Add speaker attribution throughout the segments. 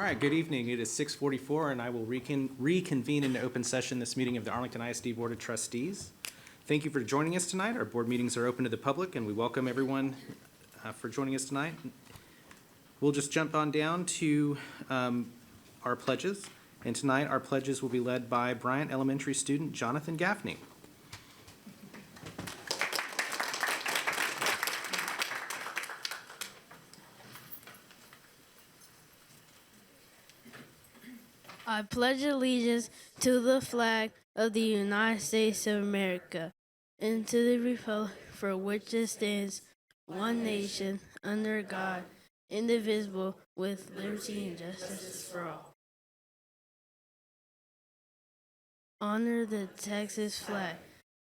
Speaker 1: right, good evening. It is 6:44, and I will reconvene into open session this meeting of the Arlington ISD Board of Trustees. Thank you for joining us tonight. Our board meetings are open to the public, and we welcome everyone for joining us tonight. We'll just jump on down to our pledges, and tonight our pledges will be led by Bryant Elementary student Jonathan Gaffney.
Speaker 2: I pledge allegiance to the flag of the United States of America and to the republic for which it stands, one nation, under God, indivisible, with liberty and justice for all. Honor the Texas flag.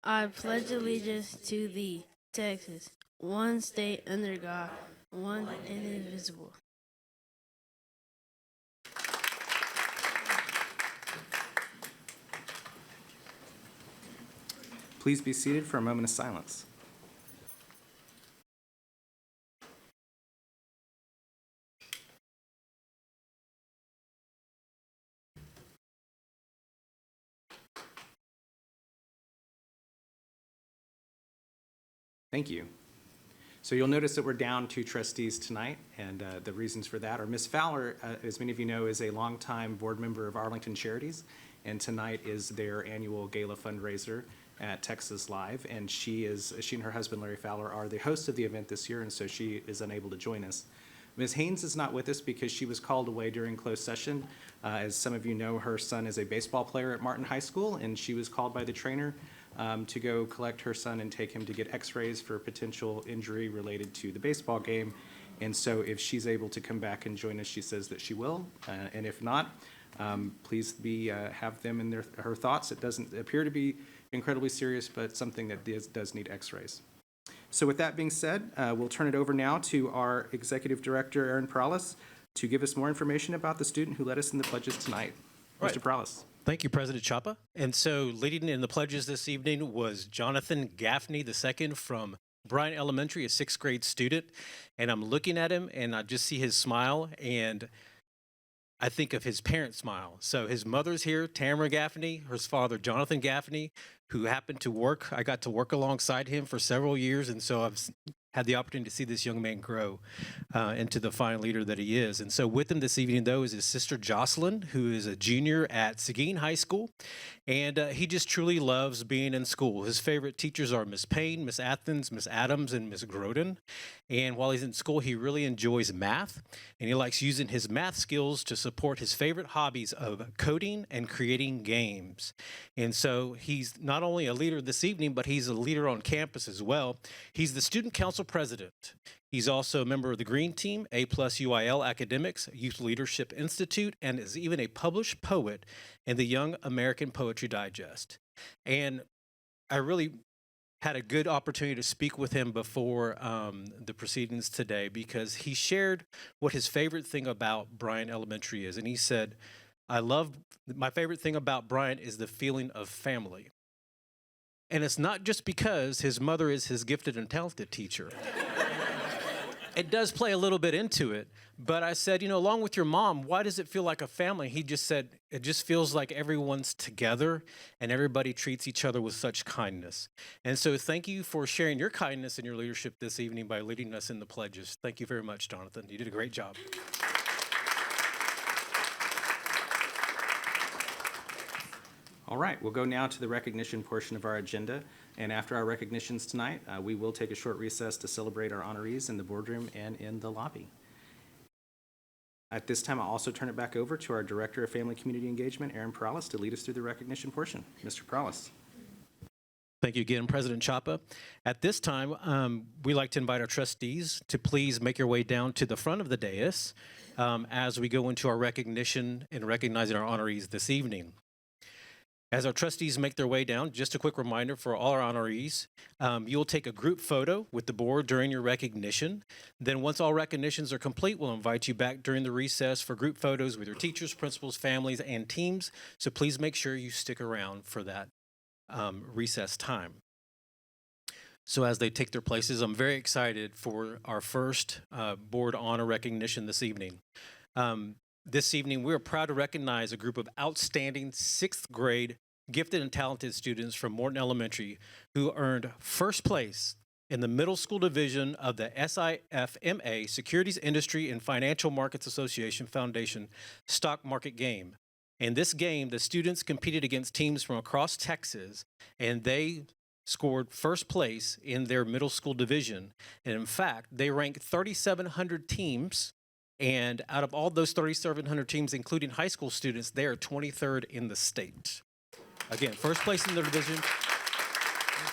Speaker 2: I pledge allegiance to thee, Texas, one state under God, one indivisible.
Speaker 1: Please be seated for a moment of silence. Thank you. So you'll notice that we're down 2 trustees tonight, and the reasons for that are Ms. Fowler, as many of you know, is a longtime board member of Arlington Charities, and tonight is their annual gala fundraiser at Texas Live, and she and her husband Larry Fowler are the hosts of the event this year, and so she is unable to join us. Ms. Haynes is not with us because she was called away during closed session. As some of you know, her son is a baseball player at Morton High School, and she was called by the trainer to go collect her son and take him to get x-rays for potential injury related to the baseball game. And so if she's able to come back and join us, she says that she will, and if not, please have them in her thoughts. It doesn't appear to be incredibly serious, but something that does need x-rays. So with that being said, we'll turn it over now to our Executive Director, Aaron Perales, to give us more information about the student who led us in the pledges tonight.
Speaker 3: Right.
Speaker 1: Mr. Perales.
Speaker 3: Thank you, President Chapa. And so leading in the pledges this evening was Jonathan Gaffney II from Bryant Elementary, a 6th grade student. And I'm looking at him and I just see his smile and I think of his parents' smile. So his mother's here, Tamara Gaffney, his father, Jonathan Gaffney, who happened to work. I got to work alongside him for several years, and so I've had the opportunity to see this young man grow into the fine leader that he is. And so with him this evening, though, is his sister Jocelyn, who is a junior at Seguin High School, and he just truly loves being in school. His favorite teachers are Miss Payne, Miss Athens, Miss Adams, and Miss Groden. And while he's in school, he really enjoys math, and he likes using his math skills to support his favorite hobbies of coding and creating games. And so he's not only a leader this evening, but he's a leader on campus as well. He's the student council president. He's also a member of the Green Team, A+ UIL Academics, Youth Leadership Institute, and is even a published poet in the Young American Poetry Digest. And I really had a good opportunity to speak with him before the proceedings today because he shared what his favorite thing about Bryant Elementary is. And he said, my favorite thing about Bryant is the feeling of family. And it's not just because his mother is his gifted and talented teacher. It does play a little bit into it, but I said, along with your mom, why does it feel like a family? He just said, it just feels like everyone's together and everybody treats each other with such kindness. And so thank you for sharing your kindness and your leadership this evening by leading us in the pledges. Thank you very much, Jonathan. You did a great job.
Speaker 1: All right, we'll go now to the recognition portion of our agenda. And after our recognitions tonight, we will take a short recess to celebrate our honorees in the boardroom and in the lobby. At this time, I'll also turn it back over to our Director of Family Community Engagement, Aaron Perales, to lead us through the recognition portion. Mr. Perales.
Speaker 3: Thank you again, President Chapa. At this time, we'd like to invite our trustees to please make your way down to the front of the dais as we go into our recognition and recognizing our honorees this evening. As our trustees make their way down, just a quick reminder for all our honorees, you'll take a group photo with the board during your recognition. Then once all recognitions are complete, we'll invite you back during the recess for group photos with your teachers, principals, families, and teams. So please make sure you stick around for that recess time. So as they take their places, I'm very excited for our first board honor recognition this evening. this evening, we are proud to recognize a group of outstanding sixth grade gifted and talented students from Morton Elementary who earned first place in the middle school division of the SIFMA Securities Industry and Financial Markets Association Foundation Stock Market Game. In this game, the students competed against teams from across Texas, and they scored first place in their middle school division. And in fact, they ranked 3,700 teams. And out of all those 3,700 teams, including high school students, they are 23rd in the state. Again, first place in their division.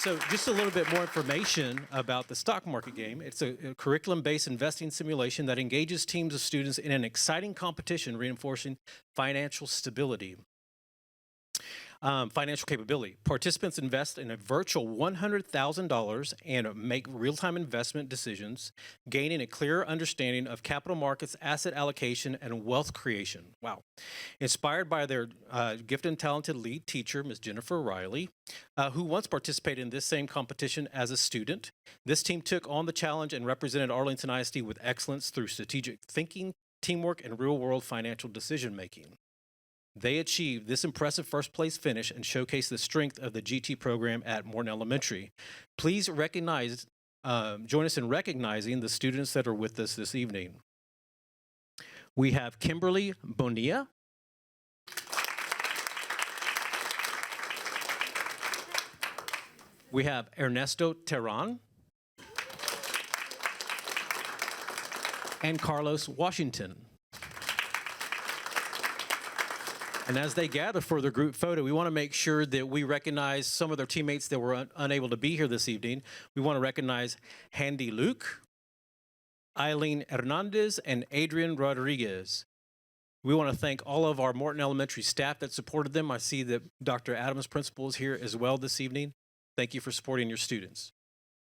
Speaker 3: So just a little bit more information about the stock market game. It's a curriculum-based investing simulation that engages teams of students in an exciting competition reinforcing financial stability. Financial capability. Participants invest in a virtual $100,000 and make real-time investment decisions, gaining a clearer understanding of capital markets, asset allocation, and wealth creation. Wow. Inspired by their gifted and talented lead teacher, Ms. Jennifer Riley, who once participated in this same competition as a student, this team took on the challenge and represented Arlington ISD with excellence through strategic thinking, teamwork, and real-world financial decision-making. They achieved this impressive first place finish and showcased the strength of the GT program at Morton Elementary. Please join us in recognizing the students that are with us this evening. We have Kimberly Bonilla. We have Ernesto Terran and Carlos Washington. And as they gather for their group photo, we want to make sure that we recognize some of their teammates that were unable to be here this evening. We want to recognize Handy Luke, Eileen Hernandez, and Adrian Rodriguez. We want to thank all of our Morton Elementary staff that supported them. I see that Dr. Adams' principal is here as well this evening. Thank you for supporting your students.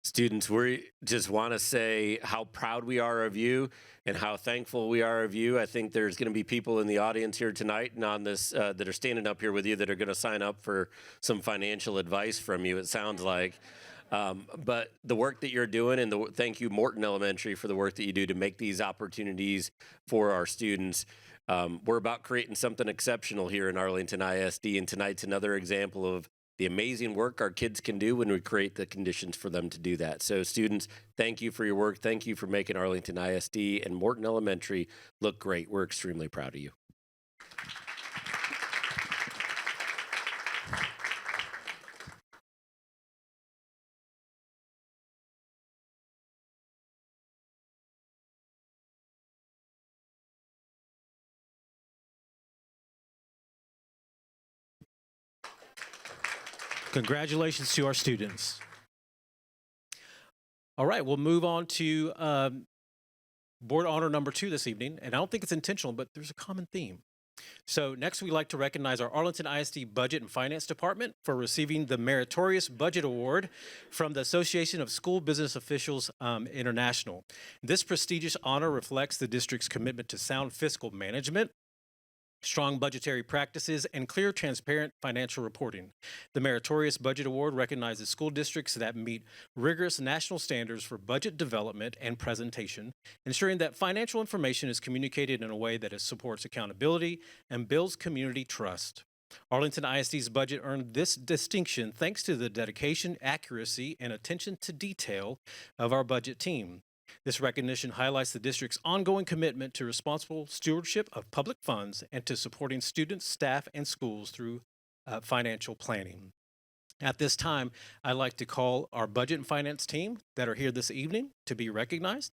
Speaker 4: Students, we just want to say how proud we are of you and how thankful we are of you. I think there's going to be people in the audience here tonight and on this that are standing up here with you that are going to sign up for some financial advice from you, it sounds like. But the work that you're doing, and thank you, Morton Elementary, for the work that you do to make these opportunities for our students. We're about creating something exceptional here in Arlington ISD, and tonight's another example of the amazing work our kids can do when we create the conditions for them to do that. So students, thank you for your work. Thank you for making Arlington ISD and Morton Elementary look great. We're extremely proud of you.
Speaker 3: Congratulations to our students. All right, we'll move on to board honor number 2 this evening. And I don't think it's intentional, but there's a common theme. So next, we'd like to recognize our Arlington ISD Budget and Finance Department for receiving the Meritorious Budget Award from the Association of School Business Officials International. This prestigious honor reflects the district's commitment to sound fiscal management, strong budgetary practices, and clear, transparent financial reporting. The Meritorious Budget Award recognizes school districts that meet rigorous national standards for budget development and presentation, ensuring that financial information is communicated in a way that supports accountability and builds community trust. Arlington ISD's budget earned this distinction thanks to the dedication, accuracy, and attention to detail of our budget team. This recognition highlights the district's ongoing commitment to responsible stewardship of public funds and to supporting students, staff, and schools through financial planning. At this time, I'd like to call our budget and finance team that are here this evening to be recognized.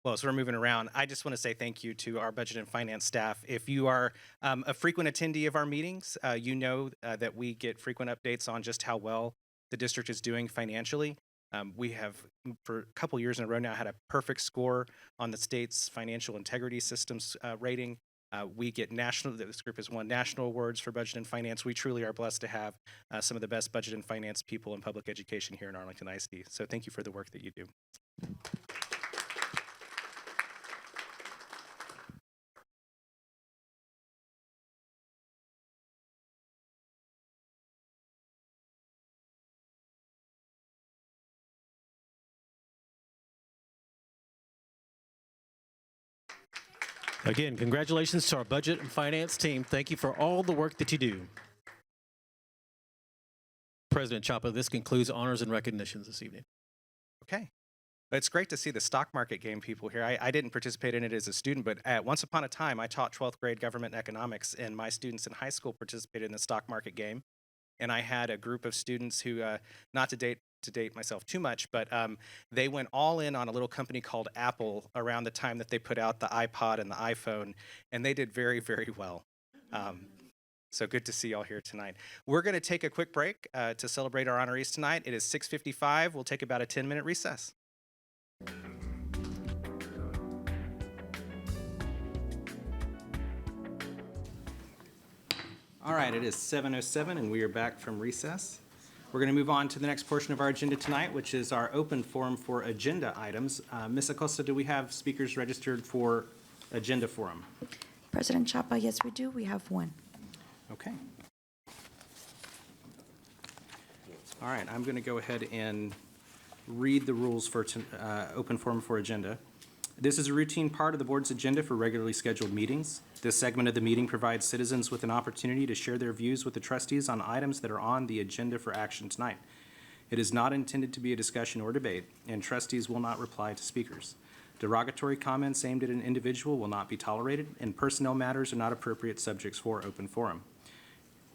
Speaker 1: Well, as we're moving around, I just want to say thank you to our budget and finance staff. If you are a frequent attendee of our meetings, you know that we get frequent updates on just how well the district is doing financially. We have, for a couple years in a row now, had a perfect score on the state's financial integrity systems rating. We get this group has won national awards for budget and finance. We truly are blessed to have some of the best budget and finance people in public education here in Arlington ISD. So thank you for the work that you do.
Speaker 3: Again, congratulations to our budget and finance team. Thank you for all the work that you do. President Chapa, this concludes honors and recognitions this evening.
Speaker 1: Okay. It's great to see the stock market game people here. I didn't participate in it as a student, but once upon a time, I taught 12th grade government and economics, and my students in high school participated in the stock market game. And I had a group of students who, not to date myself too much, but they went all in on a little company called Apple around the time that they put out the iPod and the iPhone, and they did very, very well. So good to see y'all here tonight. We're going to take a quick break to celebrate our honorees tonight. It is 6:55. We'll take about a 10-minute recess. All right, it is 7:07, and we are back from recess. We're going to move on to the next portion of our agenda tonight, which is our open forum for agenda items. Ms. Acosta, do we have speakers registered for agenda forum?
Speaker 5: President Chapa, yes, we do. We have one.
Speaker 1: Okay. All right, I'm going to go ahead and read the rules for open forum for agenda. This is a routine part of the board's agenda for regularly scheduled meetings. This segment of the meeting provides citizens with an opportunity to share their views with the trustees on items that are on the agenda for action tonight. It is not intended to be a discussion or debate, and trustees will not reply to speakers. Derogatory comments aimed at an individual will not be tolerated, and personnel matters are not appropriate subjects for open forum.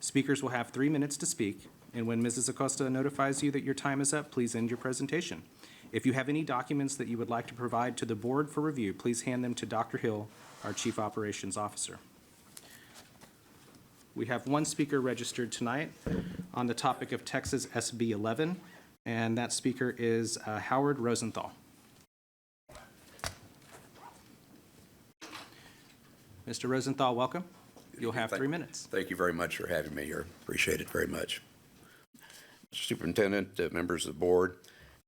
Speaker 1: Speakers will have 3 minutes to speak, and when Mrs. Acosta notifies you that your time is up, please end your presentation. If you have any documents that you would like to provide to the board for review, please hand them to Dr. Hill, our Chief Operations Officer. We have one speaker registered tonight on the topic of Texas SB 11, and that speaker is Howard Rosenthal. Mr. Rosenthal, welcome. You'll have 3 minutes.
Speaker 6: Thank you very much for having me here. Appreciate it very much. Superintendent, members of the board,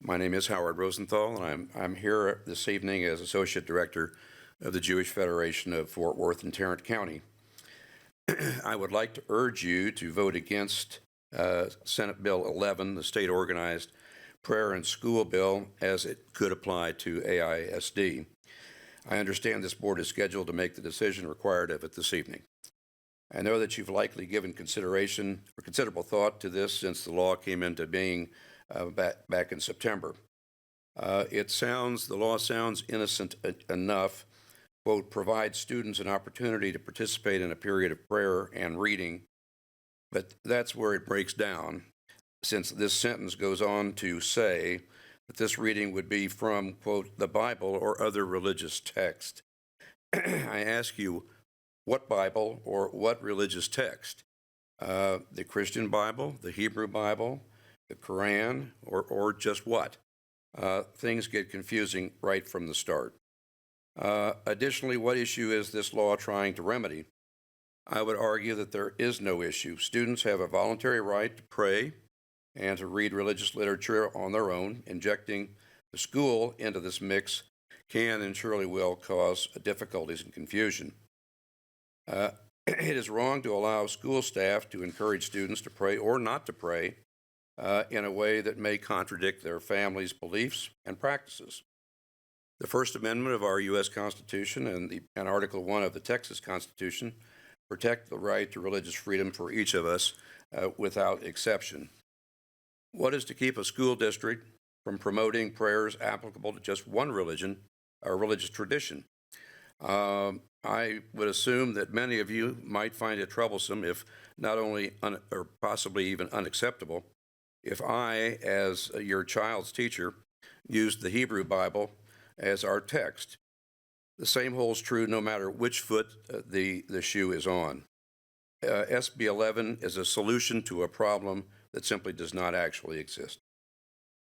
Speaker 6: my name is Howard Rosenthal, and I'm here this evening as Associate Director of the Jewish Federation of Fort Worth and Tarrant County. I would like to urge you to vote against Senate Bill 11, the State Organized Prayer and School Bill, as it could apply to AISD. I understand this board is scheduled to make the decision required of it this evening. I know that you've likely given consideration or considerable thought to this since the law came into being back in September. The law sounds innocent enough, quote, provide students an opportunity to participate in a period of prayer and reading, but that's where it breaks down, since this sentence goes on to say that this reading would be from, quote, the Bible or other religious text. I ask you, what Bible or what religious text? The Christian Bible, the Hebrew Bible, the Quran, or just what? Things get confusing right from the start. Additionally, what issue is this law trying to remedy? I would argue that there is no issue. Students have a voluntary right to pray and to read religious literature on their own. Injecting the school into this mix can and surely will cause difficulties and confusion. It is wrong to allow school staff to encourage students to pray or not to pray in a way that may contradict their families' beliefs and practices. The First Amendment of our U.S. Constitution and Article 1 of the Texas Constitution protect the right to religious freedom for each of us without exception. What is to keep a school district from promoting prayers applicable to just one religion or religious tradition? I would assume that many of you might find it troublesome, if not only or possibly even unacceptable, if I, as your child's teacher, used the Hebrew Bible as our text. The same holds true no matter which foot the shoe is on. SB 11 is a solution to a problem that simply does not actually exist.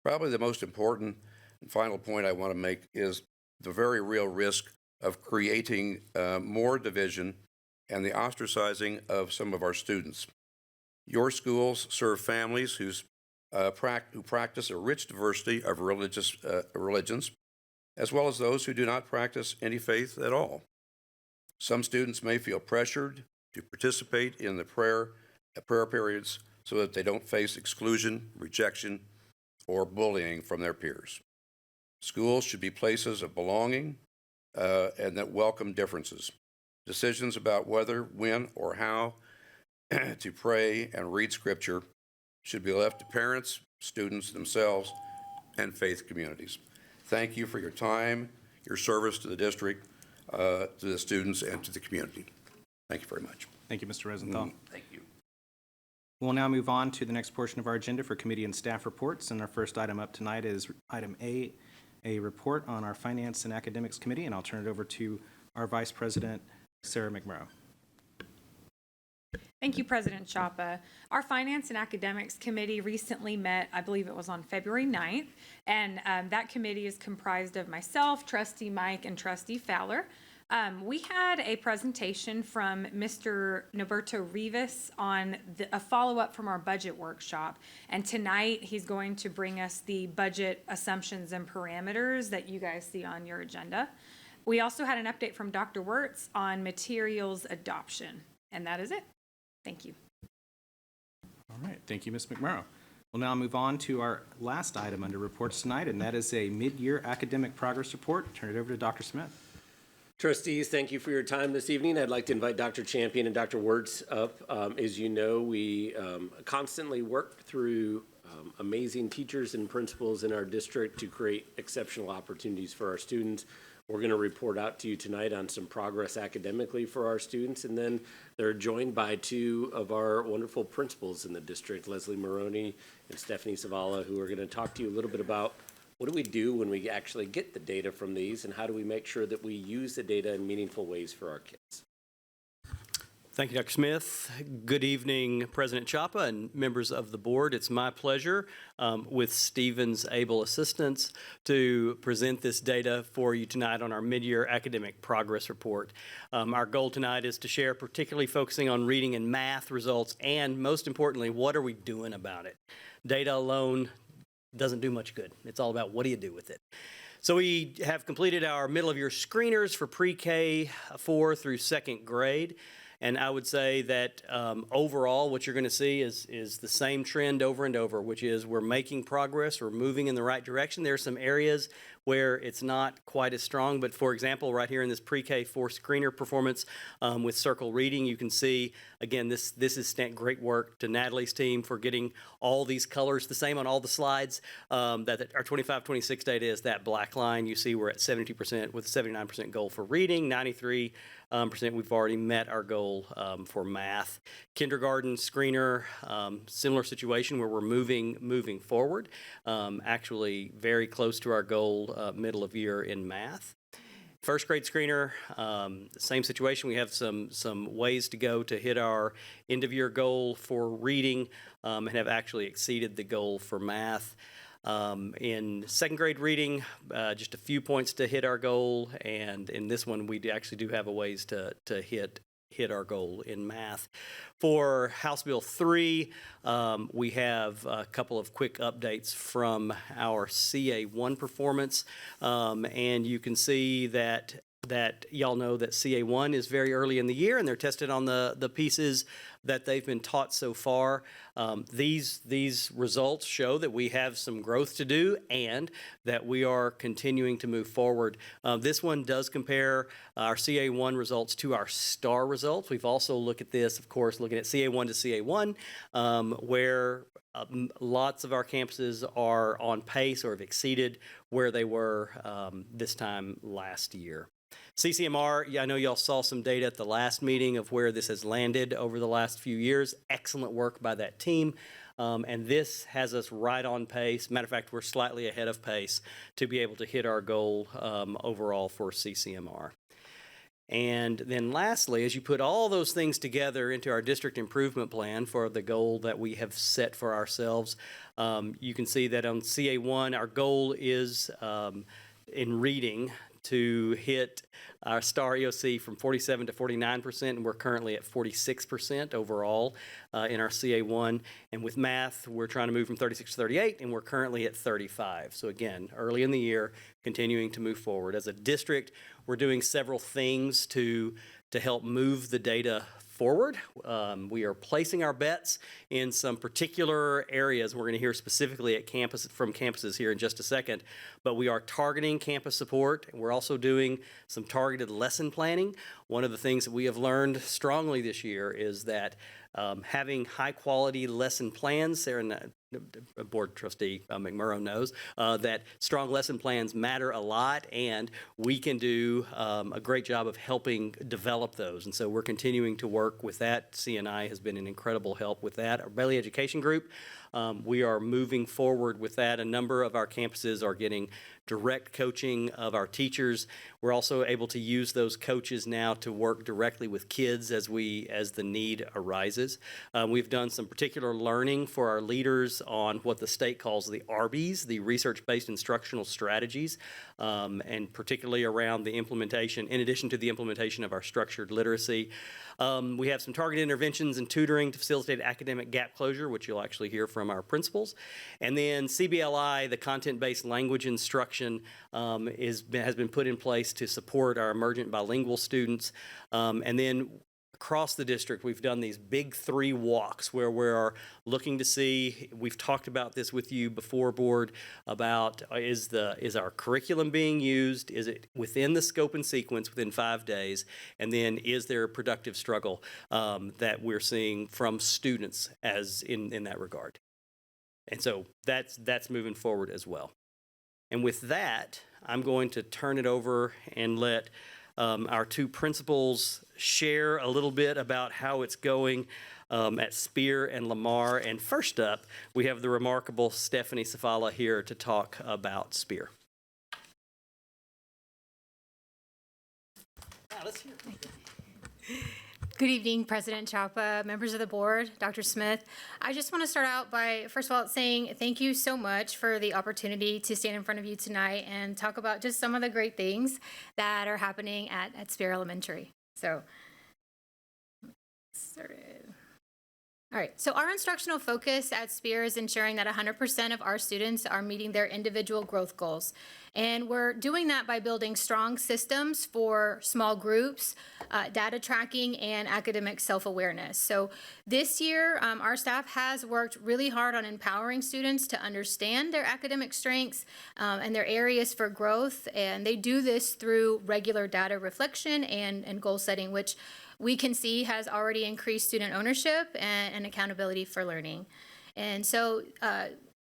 Speaker 6: Probably the most important and final point I want to make is the very real risk of creating more division and the ostracizing of some of our students. Your schools serve families who practice a rich diversity of religions, as well as those who do not practice any faith at all. Some students may feel pressured to participate in the prayer periods so that they don't face exclusion, rejection, or bullying from their peers. Schools should be places of belonging and that welcome differences. Decisions about whether, when, or how to pray and read Scripture should be left to parents, students themselves, and faith communities. Thank you for your time, your service to the district, to the students, and to the community. Thank you very much.
Speaker 1: Thank you, Mr. Rosenthal.
Speaker 6: Thank you.
Speaker 1: We'll now move on to the next portion of our agenda for committee and staff reports. And our first item up tonight is item A report on our Finance and Academics Committee. And I'll turn it over to our Vice President, Sarah McMurrow.
Speaker 7: Thank you, President Chapa. Our Finance and Academics Committee recently met, I believe it was on February 9th, and that committee is comprised of myself, Trustee Mike, and Trustee Fowler. We had a presentation from Mr. Noberto Rivas on a follow-up from our budget workshop, and tonight he's going to bring us the budget assumptions and parameters that you guys see on your agenda. We also had an update from Dr. Wirtz on materials adoption, and that is it. Thank you.
Speaker 1: All right. Thank you, Ms. McMurrow. We'll now move on to our last item under reports tonight, and that is a mid-year academic progress report. Turn it over to Dr. Smith.
Speaker 4: Trustees, thank you for your time this evening. I'd like to invite Dr. Champion and Dr. Wirtz up. As you know, we constantly work through amazing teachers and principals in our district to create exceptional opportunities for our students. We're going to report out to you tonight on some progress academically for our students, and then they're joined by two of our wonderful principals in the district, Leslie Maroney and Stephanie Savala, who are going to talk to you a little bit about what do we do when we actually get the data from these, and how do we make sure that we use the data in meaningful ways for our kids.
Speaker 8: Thank you, Dr. Smith. Good evening, President Chapa and members of the board. It's my pleasure, with Stephen's able assistance, to present this data for you tonight on our mid-year academic progress report. Our goal tonight is to share, particularly focusing on reading and math results, and most importantly, what are we doing about it? Data alone doesn't do much good. It's all about what do you do with it. So we have completed our middle-of-year screeners for pre-K 4 through second grade. And I would say that overall, what you're going to see is the same trend over and over, which is we're making progress, we're moving in the right direction. There are some areas where it's not quite as strong, but for example, right here in this pre-K 4 screener performance with circle reading, you can see, again, this is great work to Natalie's team for getting all these colors the same on all the slides. That our 25-26 data is that black line. You see we're at 72% with 79% goal for reading, 93% we've already met our goal for math. Kindergarten screener, similar situation where we're moving forward, actually very close to our goal middle of year in math. First grade screener, same situation. We have some ways to go to hit our end of year goal for reading and have actually exceeded the goal for math. In second grade reading, just a few points to hit our goal, and in this one we actually do have a ways to hit our goal in math. For House Bill 3, we have a couple of quick updates from our CA1 performance, and you can see that y'all know that CA1 is very early in the year, and they're tested on the pieces that they've been taught so far. These results show that we have some growth to do and that we are continuing to move forward. This one does compare our CA1 results to our STAR results. We've also looked at this, of course, looking at CA1 to CA1, where lots of our campuses are on pace or have exceeded where they were this time last year. CCMR, I know y'all saw some data at the last meeting of where this has landed over the last few years. Excellent work by that team. And this has us right on pace. Matter of fact, we're slightly ahead of pace to be able to hit our goal overall for CCMR. And then lastly, as you put all those things together into our district improvement plan for the goal that we have set for ourselves, you can see that on CA1, our goal is in reading to hit our STAR EOC from 47 to 49%, and we're currently at 46% overall in our CA1. And with math, we're trying to move from 36 to 38, and we're currently at 35. So again, early in the year, continuing to move forward. As a district, we're doing several things to help move the data forward. We are placing our bets in some particular areas. We're going to hear specifically from campuses here in just a second, but we are targeting campus support. We're also doing some targeted lesson planning. One of the things that we have learned strongly this year is that having high-quality lesson plans, Sarah, Board Trustee McMurrow knows that strong lesson plans matter a lot, and we can do a great job of helping develop those. And so we're continuing to work with that. CNI has been an incredible help with that. Our Bailey Education Group, we are moving forward with that. A number of our campuses are getting direct coaching of our teachers. We're also able to use those coaches now to work directly with kids as the need arises. We've done some particular learning for our leaders on what the state calls the RBs, the research-based instructional strategies, and particularly around the implementation, in addition to the implementation of our structured literacy. We have some targeted interventions and tutoring to facilitate academic gap closure, which you'll actually hear from our principals. And then CBLI, the content-based language instruction, has been put in place to support our emergent bilingual students. And then across the district, we've done these big 3 walks where we're looking to see, we've talked about this with you before, board, about is our curriculum being used? Is it within the scope and sequence within 5 days? And then is there a productive struggle that we're seeing from students as in that regard? And so that's moving forward as well. And with that, I'm going to turn it over and let our 2 principals share a little bit about how it's going at Spear and Lamar. And first up, we have the remarkable Stephanie Safala here to talk about Spear. Let's hear it.
Speaker 9: Good evening, President Chapa, members of the board, Dr. Smith. I just want to start out by, first of all, saying thank you so much for the opportunity to stand in front of you tonight and talk about just some of the great things that are happening at Spear Elementary. So, started. All right, so our instructional focus at Spear is ensuring that 100% of our students are meeting their individual growth goals. And we're doing that by building strong systems for small groups, data tracking, and academic self-awareness. So this year, our staff has worked really hard on empowering students to understand their academic strengths and their areas for growth. And they do this through regular data reflection and goal setting, which we can see has already increased student ownership and accountability for learning. And so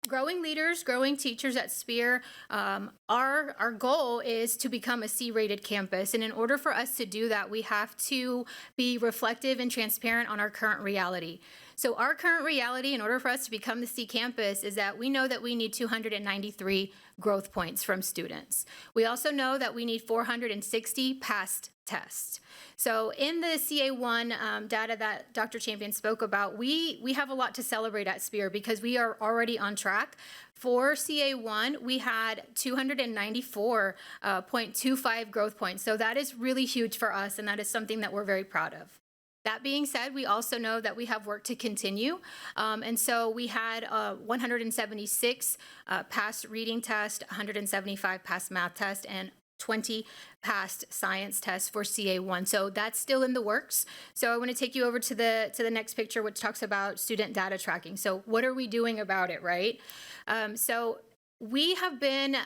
Speaker 9: growing leaders, growing teachers at Spear, our goal is to become a C-rated campus. And in order for us to do that, we have to be reflective and transparent on our current reality. So our current reality, in order for us to become the C campus, is that we know that we need 293 growth points from students. We also know that we need 460 passed tests. So in the CA1 data that Dr. Champion spoke about, we have a lot to celebrate at Spear because we are already on track. For CA1, we had 294.25 growth points. So that is really huge for us, and that is something that we're very proud of. That being said, we also know that we have work to continue. And so we had 176 passed reading tests, 175 passed math tests, and 20 passed science tests for CA1. So that's still in the works. So I want to take you over to the next picture, which talks about student data tracking. So what are we doing about it, right? So we have been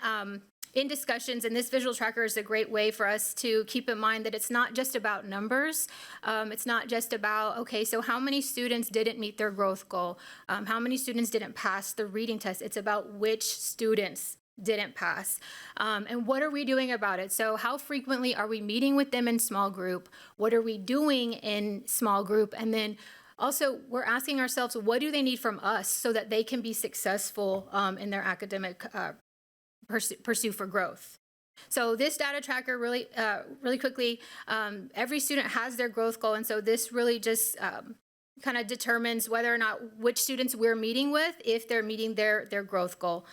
Speaker 9: in discussions, and this visual tracker is a great way for us to keep in mind that it's not just about numbers. It's not just about, okay, so how many students didn't meet their growth goal? How many students didn't pass the reading test? It's about which students didn't pass. And what are we doing about it? So how frequently are we meeting with them in small group? What are we doing in small group? And then also, we're asking ourselves, what do they need from us so that they can be successful in their academic pursue for growth? So this data tracker really quickly, every student has their growth goal. And so this really just kind of determines whether or not which students we're meeting with, if they're meeting their growth goal.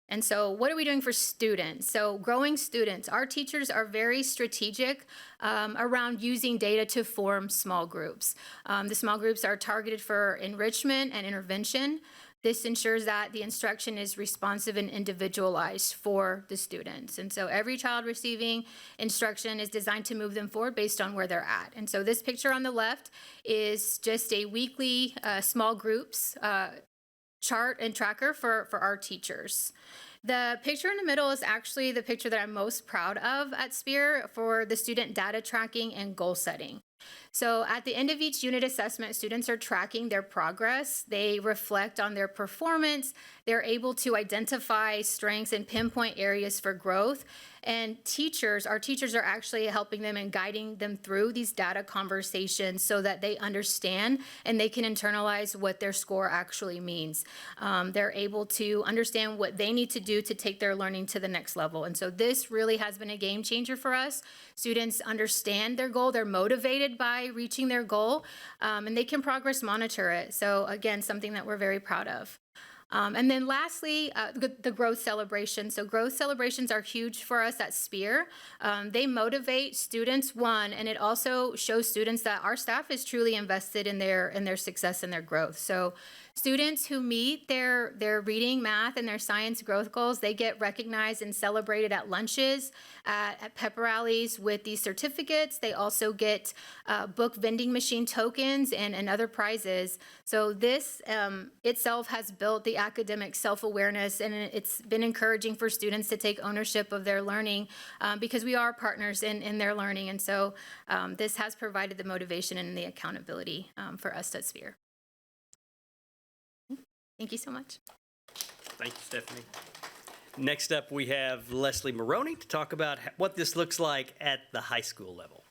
Speaker 9: And so what are we doing for students? So growing students, our teachers are very strategic around using data to form small groups. The small groups are targeted for enrichment and intervention. This ensures that the instruction is responsive and individualized for the students. And so every child receiving instruction is designed to move them forward based on where they're at. And so this picture on the left is just a weekly small groups chart and tracker for our teachers. The picture in the middle is actually the picture that I'm most proud of at SPEAR for the student data tracking and goal setting. So at the end of each unit assessment, students are tracking their progress. They reflect on their performance. They're able to identify strengths and pinpoint areas for growth. And our teachers are actually helping them and guiding them through these data conversations so that they understand and they can internalize what their score actually means. They're able to understand what they need to do to take their learning to the next level. And so this really has been a game changer for us. Students understand their goal. They're motivated by reaching their goal, and they can progress monitor it. So again, something that we're very proud of. And then lastly, the growth celebration. So growth celebrations are huge for us at SPEAR. They motivate students, one, and it also shows students that our staff is truly invested in their success and their growth. So students who meet their reading, math, and their science growth goals, they get recognized and celebrated at lunches, at pep rallies with these certificates. They also get book vending machine tokens and other prizes. So this itself has built the academic self-awareness, and it's been encouraging for students to take ownership of their learning because we are partners in their learning. And so this has provided the motivation and the accountability for us at SPEAR. Thank you so much.
Speaker 8: Thank you, Stephanie. Next up, we have Leslie Maroney to talk about what this looks like at the high school level.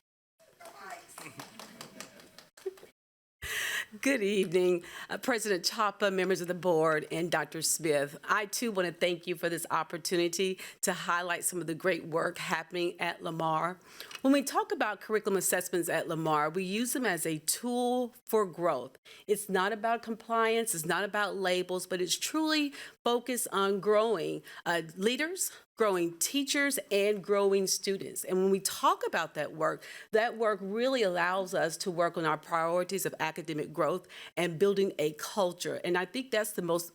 Speaker 10: Good evening, President Chapa, members of the board, and Dr. Smith. I, too, want to thank you for this opportunity to highlight some of the great work happening at Lamar. When we talk about curriculum assessments at Lamar, we use them as a tool for growth. It's not about compliance, it's not about labels, but it's truly focused on growing leaders, growing teachers, and growing students. And when we talk about that work really allows us to work on our priorities of academic growth and building a culture. And I think that's the most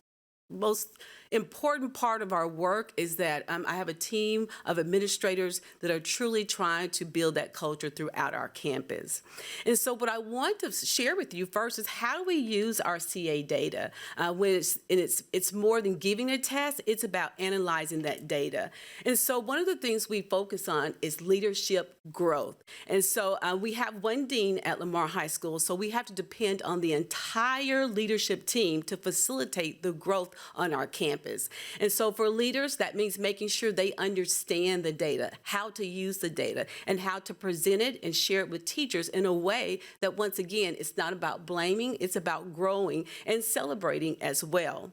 Speaker 10: important part of our work is that I have a team of administrators that are truly trying to build that culture throughout our campus. And so what I want to share with you first is how do we use our CA data when it's more than giving a test, it's about analyzing that data. And so one of the things we focus on is leadership growth. And so we have one dean at Lamar High School, so we have to depend on the entire leadership team to facilitate the growth on our campus. And so for leaders, that means making sure they understand the data, how to use the data, and how to present it and share it with teachers in a way that, once again, it's not about blaming, it's about growing and celebrating as well.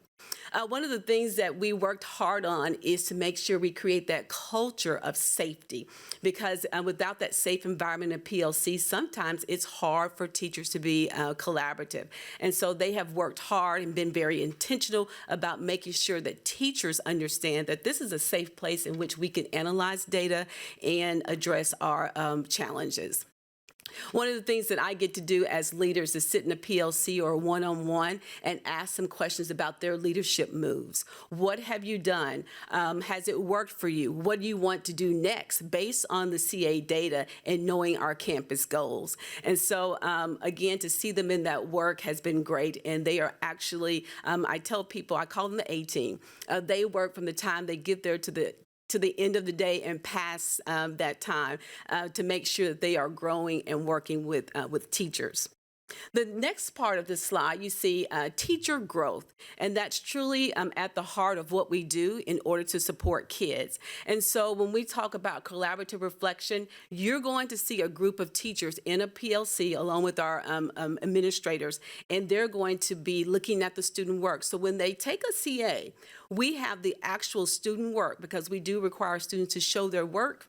Speaker 10: One of the things that we worked hard on is to make sure we create that culture of safety, because without that safe environment in PLC, sometimes it's hard for teachers to be collaborative. And so they have worked hard and been very intentional about making sure that teachers understand that this is a safe place in which we can analyze data and address our challenges. One of the things that I get to do as leaders is sit in a PLC or one-on-one and ask some questions about their leadership moves. What have you done? Has it worked for you? What do you want to do next based on the CA data and knowing our campus goals? And so, again, to see them in that work has been great. And they are actually, I tell people, I call them the A-team. They work from the time they get there to the end of the day and past that time to make sure that they are growing and working with teachers. The next part of this slide, you see teacher growth, and that's truly at the heart of what we do in order to support kids. And so when we talk about collaborative reflection, you're going to see a group of teachers in a PLC along with our administrators, and they're going to be looking at the student work. So when they take a CA, we have the actual student work, because we do require students to show their work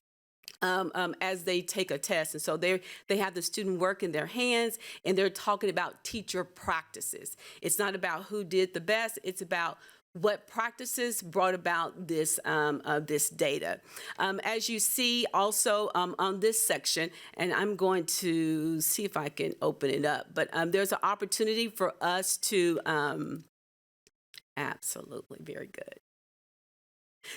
Speaker 10: as they take a test. And so they have the student work in their hands, and they're talking about teacher practices. It's not about who did the best, it's about what practices brought about this this data. As you see also on this section, and I'm going to see if I can open it up, but there's an opportunity for us to, absolutely, very good.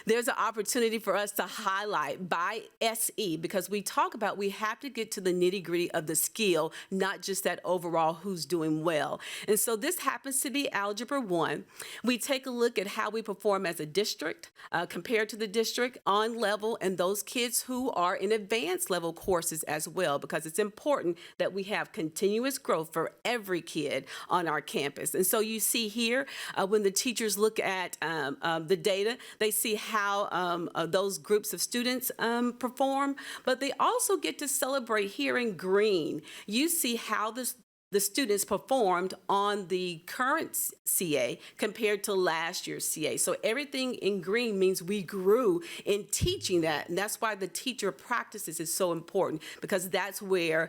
Speaker 10: There's an opportunity for us to highlight by SE, because we talk about we have to get to the nitty-gritty of the skill, not just that overall who's doing well. And so this happens to be Algebra 1. We take a look at how we perform as a district compared to the district on level, and those kids who are in advanced level courses as well, because it's important that we have continuous growth for every kid on our campus. And so you see here, when the teachers look at the data, they see how those groups of students perform, but they also get to celebrate here in green. You see how the students performed on the current CA compared to last year's CA. So everything in green means we grew in teaching that, and that's why the teacher practices is so important, because that's where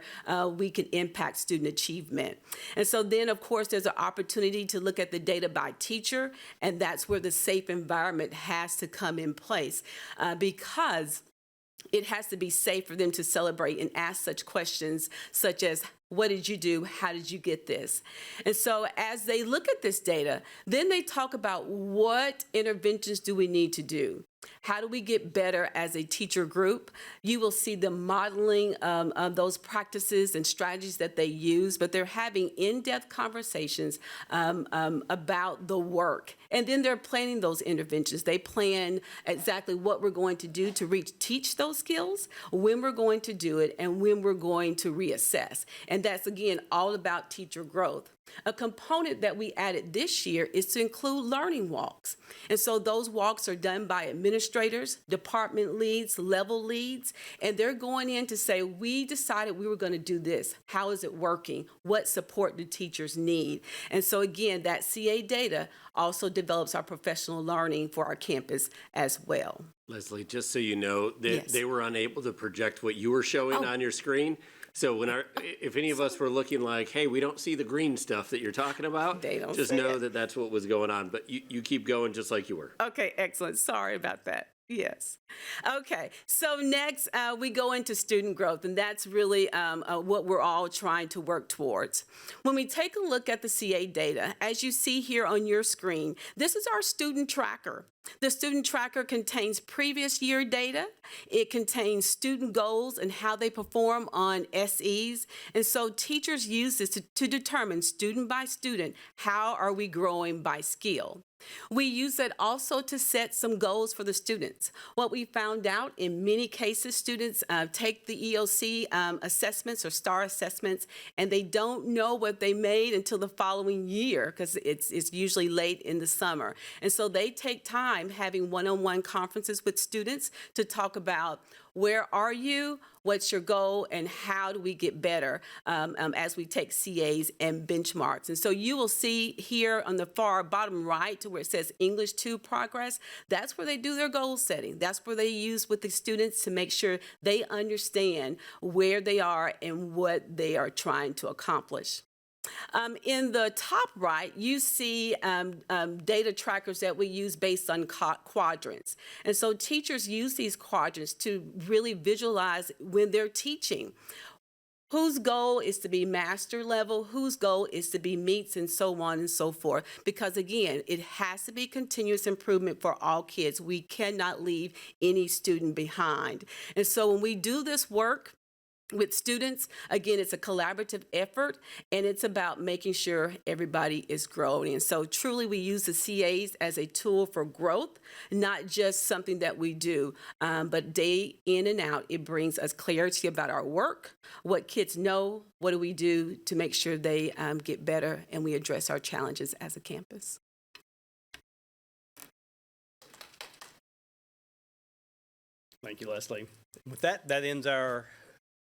Speaker 10: we can impact student achievement. And so then, of course, there's an opportunity to look at the data by teacher, and that's where the safe environment has to come in place, because it has to be safe for them to celebrate and ask such questions such as, what did you do? How did you get this? And so as they look at this data, then they talk about what interventions do we need to do? How do we get better as a teacher group? You will see them modeling those practices and strategies that they use, but they're having in-depth conversations about the work. And then they're planning those interventions. They plan exactly what we're going to do to teach those skills, when we're going to do it, and when we're going to reassess. And that's, again, all about teacher growth. A component that we added this year is to include learning walks. And so those walks are done by administrators, department leads, level leads, and they're going in to say, we decided we were going to do this. How is it working? What support do teachers need? And so again, that CA data also develops our professional learning for our campus as well.
Speaker 4: Leslie, just so you know,
Speaker 10: Yes.
Speaker 4: they were unable to project what you were showing on your screen. So if any of us were looking like, hey, we don't see the green stuff that you're talking about,
Speaker 10: They don't
Speaker 4: just
Speaker 10: see
Speaker 4: know
Speaker 10: it.
Speaker 4: that that's what was going on. But you keep going just like you were.
Speaker 10: Okay, excellent. Sorry about that. Yes. Okay, so next we go into student growth, and that's really what we're all trying to work towards. When we take a look at the CA data, as you see here on your screen, this is our student tracker. The student tracker contains previous year data. It contains student goals and how they perform on SEs. And so teachers use this to determine student by student, how are we growing by skill. We use it also to set some goals for the students. What we found out in many cases, students take the EOC assessments or STAR assessments, and they don't know what they made until the following year, because it's usually late in the summer. And so they take time having one-on-one conferences with students to talk about, where are you, what's your goal, and how do we get better as we take CAs and benchmarks. And so you will see here on the far bottom right to where it says English 2 progress, that's where they do their goal setting. That's where they use with the students to make sure they understand where they are and what they are trying to accomplish. In the top right, you see data trackers that we use based on quadrants. And so teachers use these quadrants to really visualize when they're teaching. Whose goal is to be master level, whose goal is to be meets, and so on and so forth. Because again, it has to be continuous improvement for all kids. We cannot leave any student behind. And so when we do this work with students, again, it's a collaborative effort, and it's about making sure everybody is growing. And so truly we use the CAs as a tool for growth, not just something that we do, but day in and out, it brings us clarity about our work, what kids know, what do we do to make sure they get better, and we address our challenges as a campus.
Speaker 8: Thank you, Leslie. With that ends our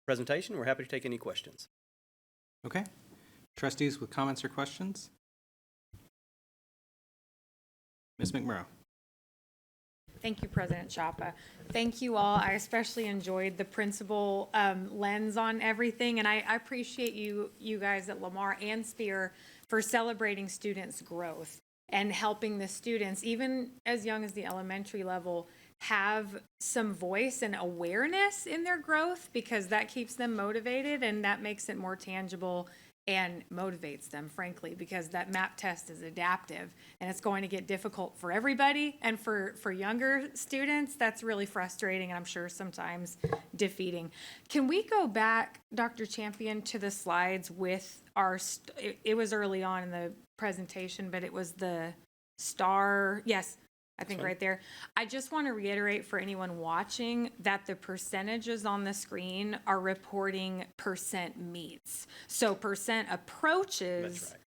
Speaker 8: presentation. We're happy to take any questions.
Speaker 1: Okay. Trustees with comments or questions? Ms. McMurrow.
Speaker 7: Thank you, President Chapa. Thank you all. I especially enjoyed the principal lens on everything, and I appreciate you guys at Lamar and Spear for celebrating students' growth. and helping the students, even as young as the elementary level, have some voice and awareness in their growth, because that keeps them motivated and that makes it more tangible and motivates them, frankly, because that MAP test is adaptive and it's going to get difficult for everybody. And for younger students, that's really frustrating and I'm sure sometimes defeating. Can we go back, Dr. Champion, to the slides with our, it was early on in the presentation, but it was the star, yes, I think right there. I just want to reiterate for anyone watching that the percentages on the screen are reporting percent meets. So percent approaches,
Speaker 8: That's right.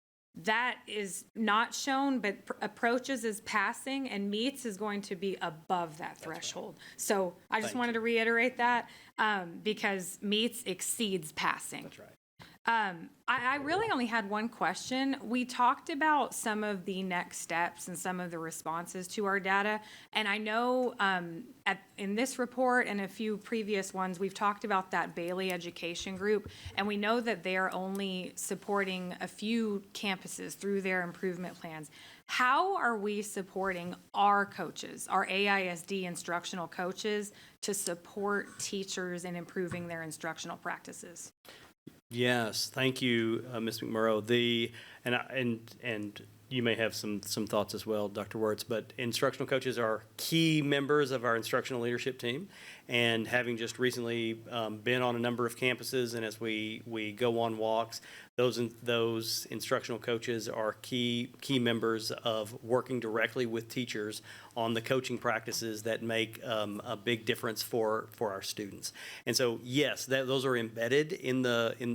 Speaker 7: that is not shown, but approaches is passing and meets is going to be above that threshold. So I just wanted to reiterate that because meets exceeds passing.
Speaker 8: That's right.
Speaker 7: I really only had one question. We talked about some of the next steps and some of the responses to our data. And I know in this report and a few previous ones, we've talked about that Bailey Education Group. And we know that they are only supporting a few campuses through their improvement plans. How are we supporting our coaches, our AISD instructional coaches, to support teachers in improving their instructional practices?
Speaker 8: Yes, thank you, Ms. McMurrow. And you may have some thoughts as well, Dr. Wirtz, but instructional coaches are key members of our instructional leadership team. And having just recently been on a number of campuses, and as we go on walks, those instructional coaches are key members of working directly with teachers on the coaching practices that make a big difference for our students. And so, yes, those are embedded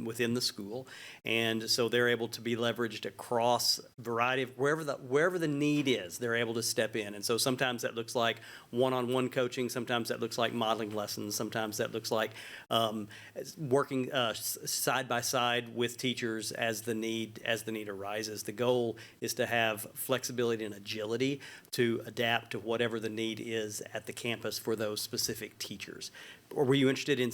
Speaker 8: within the school, and so they're able to be leveraged across a variety of wherever the need is. They're able to step in, and so sometimes that looks like one-on-one coaching. Sometimes that looks like modeling lessons. Sometimes that looks like working side by side with teachers as the need arises. The goal is to have flexibility and agility to adapt to whatever the need is at the campus for those specific teachers. Or were you interested in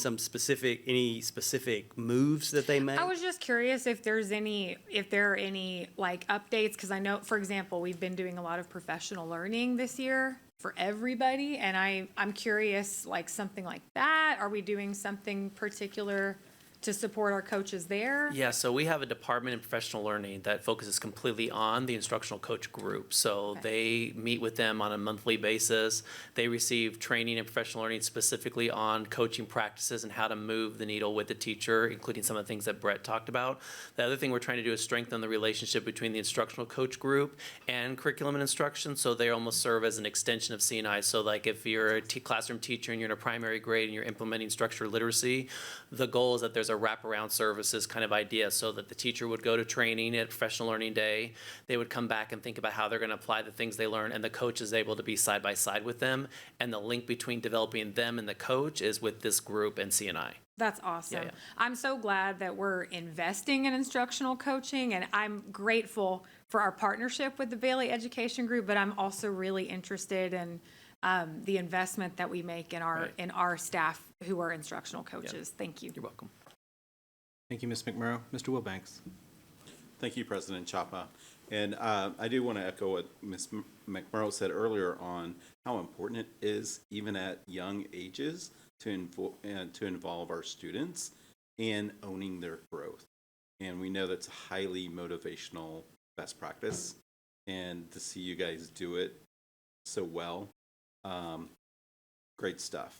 Speaker 8: any specific moves that they make?
Speaker 7: I was just curious if there are any like updates, because I know, for example, we've been doing a lot of professional learning this year for everybody, and I'm curious, like something like that. Are we doing something particular to support our coaches there?
Speaker 11: Yeah, so we have a department in professional learning that focuses completely on the instructional coach group. So they meet with them on a monthly basis. They receive training in professional learning specifically on coaching practices and how to move the needle with the teacher, including some of the things that Brett talked about. The other thing we're trying to do is strengthen the relationship between the instructional coach group and curriculum and instruction, so they almost serve as an extension of CNI. So like if you're a classroom teacher and you're in a primary grade and you're implementing structured literacy, the goal is that there's a wraparound services kind of idea, so that the teacher would go to training at professional learning day, they would come back and think about how they're going to apply the things they learn, and the coach is able to be side by side with them, and the link between developing them and the coach is with this group and CNI.
Speaker 7: That's awesome.
Speaker 11: Yeah.
Speaker 7: I'm so glad that we're investing in instructional coaching, and I'm grateful for our partnership with the Bailey Education Group, but I'm also really interested in the investment that we make in our staff who are instructional coaches.
Speaker 11: Yep.
Speaker 7: Thank you.
Speaker 11: You're welcome.
Speaker 1: Thank you, Ms. McMurrow. Mr. Wilbanks.
Speaker 12: Thank you, President Chapa. And I do want to echo what Ms. McMurrow said earlier on how important it is, even at young ages, to involve our students in owning their growth. And we know that's a highly motivational best practice. And to see you guys do it so well, great stuff.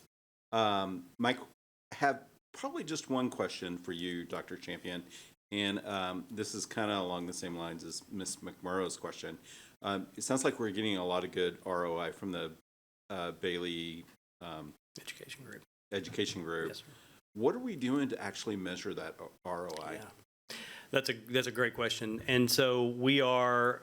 Speaker 12: Mike, have probably just one question for you, Dr. Champion, and this is kind of along the same lines as Ms. McMurrow's question. It sounds like we're getting a lot of good ROI from the Bailey Education Group.
Speaker 8: Yes, sir.
Speaker 12: What are we doing to actually measure that ROI?
Speaker 8: Yeah. That's a great question. And so we work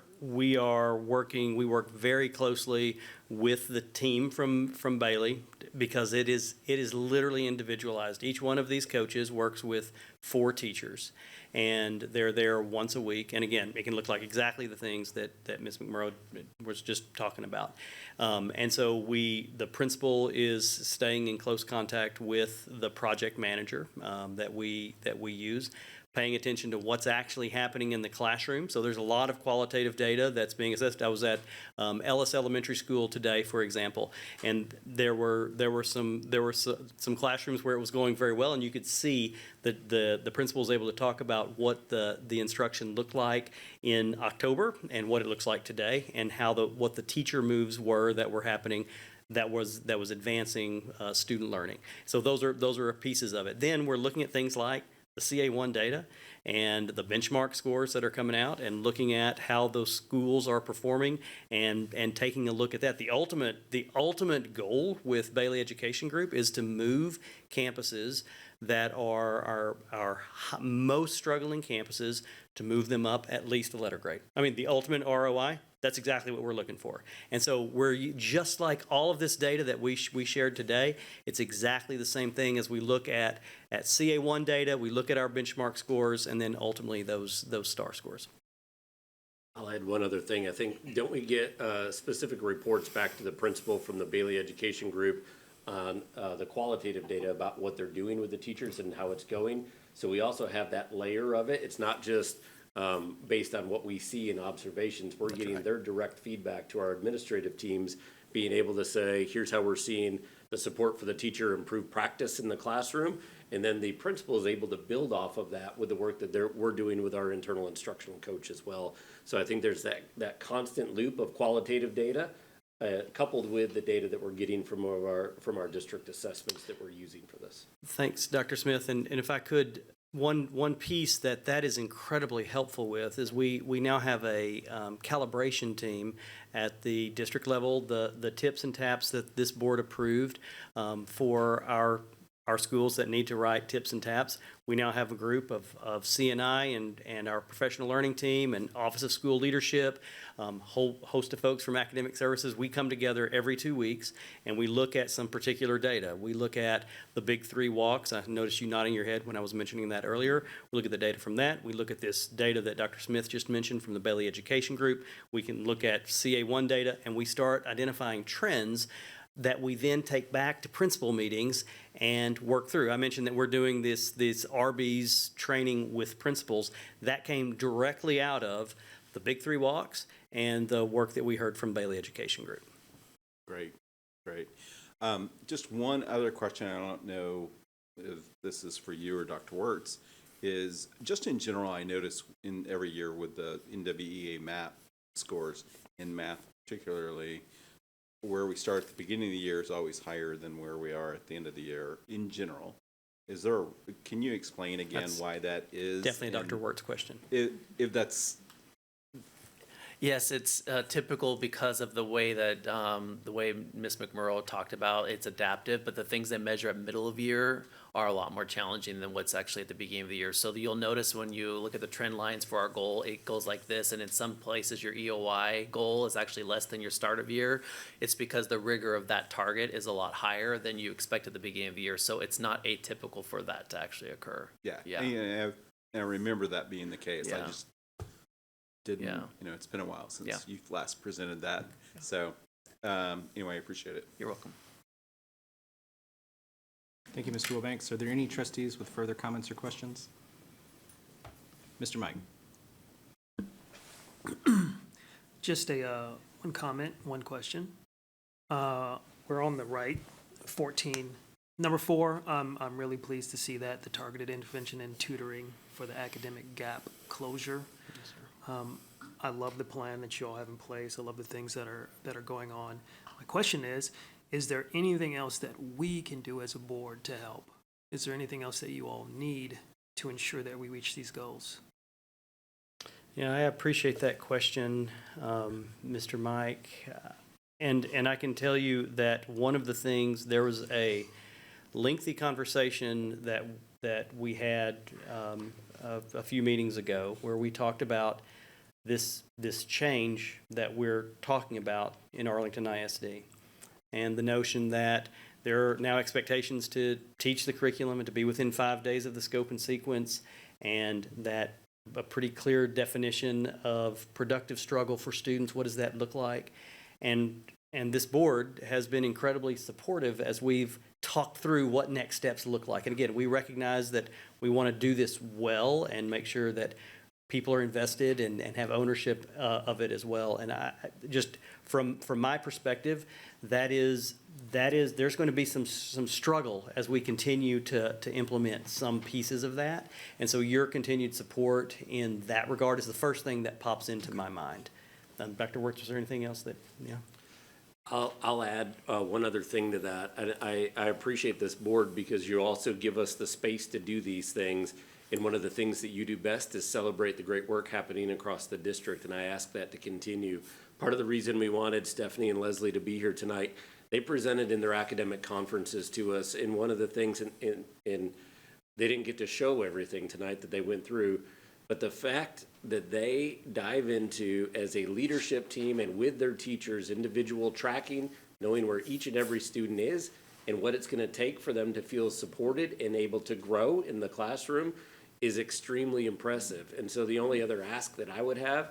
Speaker 8: very closely with the team from Bailey, because it is literally individualized. Each one of these coaches works with 4 teachers. And they're there once a week. And again, it can look like exactly the things that Ms. McMurrow was just talking about. And so the principal is staying in close contact with the project manager that we use, paying attention to what's actually happening in the classroom. So there's a lot of qualitative data that's being assessed. I was at Ellis Elementary School today, for example, and there were some classrooms where it was going very well, and you could see that the principal was able to talk about what the instruction looked like in October and what it looks like today, and how what the teacher moves were that were happening that was advancing student learning. So those are pieces of it. Then we're looking at things like the CA1 data and the benchmark scores that are coming out, and looking at how those schools are performing and taking a look at that. The ultimate goal with Bailey Education Group is to move campuses that are our most struggling campuses, to move them up at least a letter grade. I mean, the ultimate ROI, that's exactly what we're looking for. And so we're just like all of this data that we shared today, it's exactly the same thing as we look at CA1 data, we look at our benchmark scores, and then ultimately those star scores.
Speaker 4: I'll add one other thing. I think, don't we get specific reports back to the principal from the Bailey Education Group on the qualitative data about what they're doing with the teachers and how it's going? So we also have that layer of it. It's not just based on what we see in observations. We're getting their direct feedback to our administrative teams, being able to say, here's how we're seeing the support for the teacher improve practice in the classroom. And then the principal is able to build off of that with the work that we're doing with our internal instructional coach as well. So I think there's that constant loop of qualitative data coupled with the data that we're getting from our district assessments that we're using for this.
Speaker 8: Thanks, Dr. Smith. And if I could, one piece that is incredibly helpful with is we now have a calibration team at the district level. The tips and taps that this board approved for our schools that need to write tips and taps. We now have a group of CNI and our professional learning team and Office of School Leadership, whole host of folks from academic services. We come together every 2 weeks and we look at some particular data. We look at the big 3 walks. I noticed you nodding your head when I was mentioning that earlier. We look at the data from that. We look at this data that Dr. Smith just mentioned from the Bailey Education Group. We can look at CA1 data, and we start identifying trends that we then take back to principal meetings and work through. I mentioned that we're doing this RB's training with principals. That came directly out of the big 3 walks and the work that we heard from Bailey Education Group.
Speaker 12: Great. Just one other question, I don't know if this is for you or Dr. Wirtz, is just in general, I notice in every year with the NWEA MAP scores, in math particularly, where we start at the beginning of the year is always higher than where we are at the end of the year in general. Can you explain again why that is?
Speaker 8: Definitely a Dr. Wirtz question.
Speaker 12: If that's...
Speaker 11: Yes, it's typical because of the way that the way Ms. McMurrow talked about. It's adaptive, but the things they measure at middle of year are a lot more challenging than what's actually at the beginning of the year. So you'll notice when you look at the trend lines for our goal, it goes like this, and in some places your EOI goal is actually less than your start of year. It's because the rigor of that target is a lot higher than you expect at the beginning of the year. So it's not atypical for that to actually occur.
Speaker 12: Yeah. And I remember that being the case.
Speaker 11: Yeah.
Speaker 12: I just didn't, it's been a while since you last presented that. Yeah. So anyway, I appreciate it.
Speaker 11: You're welcome.
Speaker 1: Thank you, Mr. Wilbanks. Are there any trustees with further comments or questions? Mr. Mike.
Speaker 13: Just one comment, one question. We're on the right, 14. Number 4, I'm really pleased to see that, the targeted intervention and tutoring for the academic gap closure. Yes, sir. I love the plan that you all have in place. I love the things that are going on. My question is there anything else that we can do as a board to help? Is there anything else that you all need to ensure that we reach these goals?
Speaker 8: Yeah, I appreciate that question, Mr. Mike. And I can tell you that one of the things, there was a lengthy conversation that we had a few meetings ago where we talked about this change that we're talking about in Arlington ISD, and the notion that There are now expectations to teach the curriculum and to be within 5 days of the scope and sequence, and that a pretty clear definition of productive struggle for students. What does that look like? And this board has been incredibly supportive as we've talked through what next steps look like. And again, we recognize that we want to do this well and make sure that people are invested and have ownership of it as well. And I just from my perspective, there's going to be some struggle as we continue to implement some pieces of that. And so your continued support in that regard is the first thing that pops into my mind. Dr. Wirtz, is there anything else that, yeah?
Speaker 4: I'll add one other thing to that. I appreciate this board because you also give us the space to do these things. And one of the things that you do best is celebrate the great work happening across the district. And I ask that to continue. Part of the reason we wanted Stephanie and Leslie to be here tonight, they presented in their academic conferences to us. And one of the things, and they didn't get to show everything tonight that they went through, but the fact that they dive into as a leadership team and with their teachers, individual tracking, knowing where each and every student is and what it's going to take for them to feel supported and able to grow in the classroom is extremely impressive. And so the only other ask that I would have,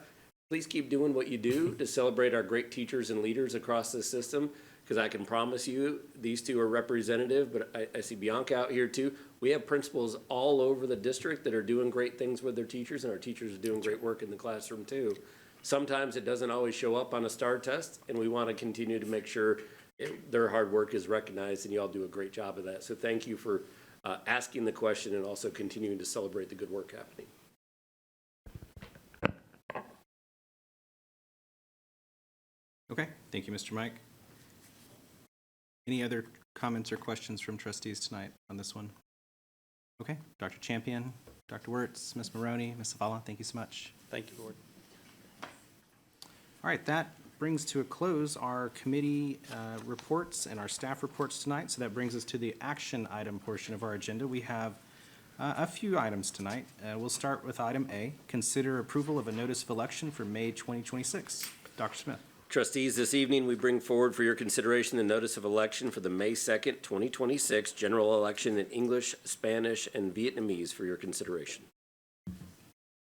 Speaker 4: please keep doing what you do to celebrate our great teachers and leaders across the system, because I can promise you these two are representative, but I see Bianca out here too. We have principals all over the district that are doing great things with their teachers, and our teachers are doing great work in the classroom too. Sometimes it doesn't always show up on a STAR test, and we want to continue to make sure their hard work is recognized, and you all do a great job of that. So thank you for asking the question and also continuing to celebrate the good work happening.
Speaker 1: Okay, thank you, Mr. Mike. Any other comments or questions from trustees tonight on this one? Okay, Dr. Champion, Dr. Wirtz, Ms. Maroney, Ms. Zavala, thank you so much.
Speaker 8: Thank you, board.
Speaker 1: All right, that brings to a close our committee reports and our staff reports tonight. So that brings us to the action item portion of our agenda. We have a few items tonight. We'll start with item A, consider approval of a notice of election for May 2026. Dr. Smith.
Speaker 4: Trustees, this evening we bring forward for your consideration the notice of election for the May 2nd, 2026 general election in English, Spanish, and Vietnamese for your consideration.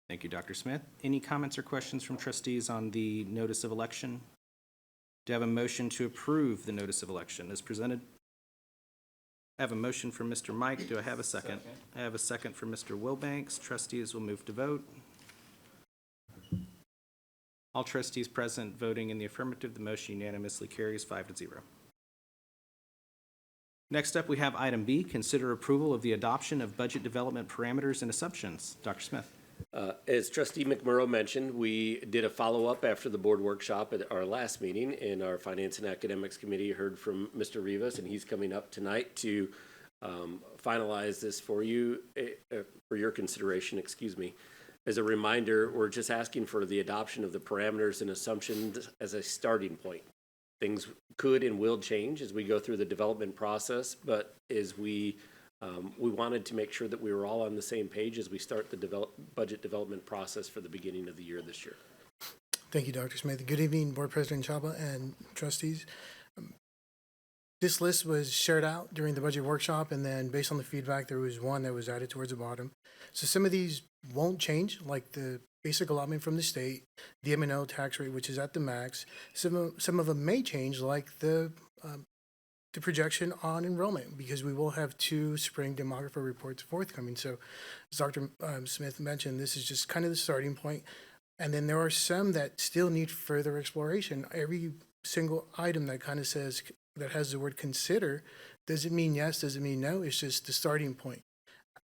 Speaker 1: Thank you, Dr. Smith. Any comments or questions from trustees on the notice of election? Do I have a motion to approve the notice of election as presented? I have a motion from Mr. Mike. Do I have a second? I have a second from Mr. Wilbanks. Trustees will move to vote. All trustees present voting in the affirmative, the motion unanimously carries 5-0. Next up, we have item B, consider approval of the adoption of budget development parameters and assumptions. Dr. Smith.
Speaker 4: As Trustee McMurrow mentioned, we did a follow-up after the board workshop at our last meeting, and our Finance and Academics Committee heard from Mr. Rivas, and he's coming up tonight to finalize this for you, for your consideration, excuse me. As a reminder, we're just asking for the adoption of the parameters and assumptions as a starting point. Things could and will change as we go through the development process, but as we wanted to make sure that we were all on the same page as we start the budget development process for the beginning of the year this year.
Speaker 14: Thank you, Dr. Smith. Good evening, Board President Chapa and trustees. This list was shared out during the budget workshop, and then based on the feedback, there was one that was added towards the bottom. So some of these won't change, like the basic allotment from the state, the M&O tax rate, which is at the max. Some of them may change, like the projection on enrollment, because we will have 2 spring demographer reports forthcoming. So as Dr. Smith mentioned, this is just kind of the starting point. And then there are some that still need further exploration. Every single item that kind of says, that has the word consider, does it mean yes, does it mean no? It's just the starting point.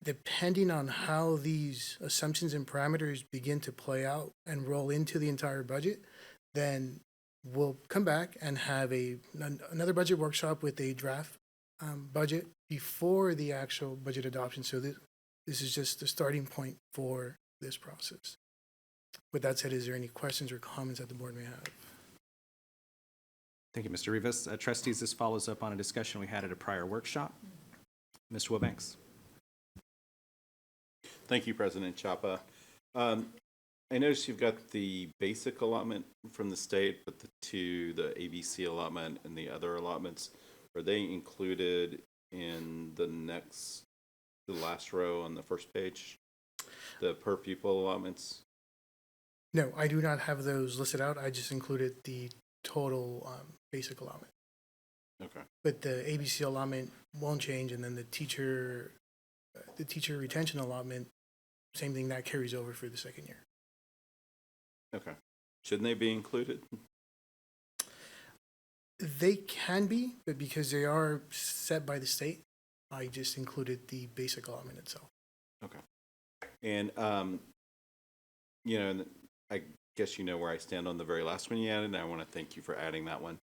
Speaker 14: Depending on how these assumptions and parameters begin to play out and roll into the entire budget, then we'll come back and have another budget workshop with a draft budget before the actual budget adoption. So this is just the starting point for this process. With that said, is there any questions or comments that the board may have?
Speaker 1: Thank you, Mr. Rivas. Trustees, this follows up on a discussion we had at a prior workshop. Mr. Wilbanks.
Speaker 12: Thank you, President Chapa. I noticed you've got the basic allotment from the state, but the ABC allotment and the other allotments are they included in the last row on the first page? The per pupil allotments?
Speaker 14: No, I do not have those listed out. I just included the total basic allotment.
Speaker 12: Okay.
Speaker 14: But the ABC allotment won't change, and then the teacher retention allotment, same thing, that carries over for the second year.
Speaker 12: Okay. Shouldn't they be included?
Speaker 14: They can be, but because they are set by the state, I just included the basic allotment itself.
Speaker 12: Okay. And, and I guess you know where I stand on the very last one you added, and I want to thank you for adding that one.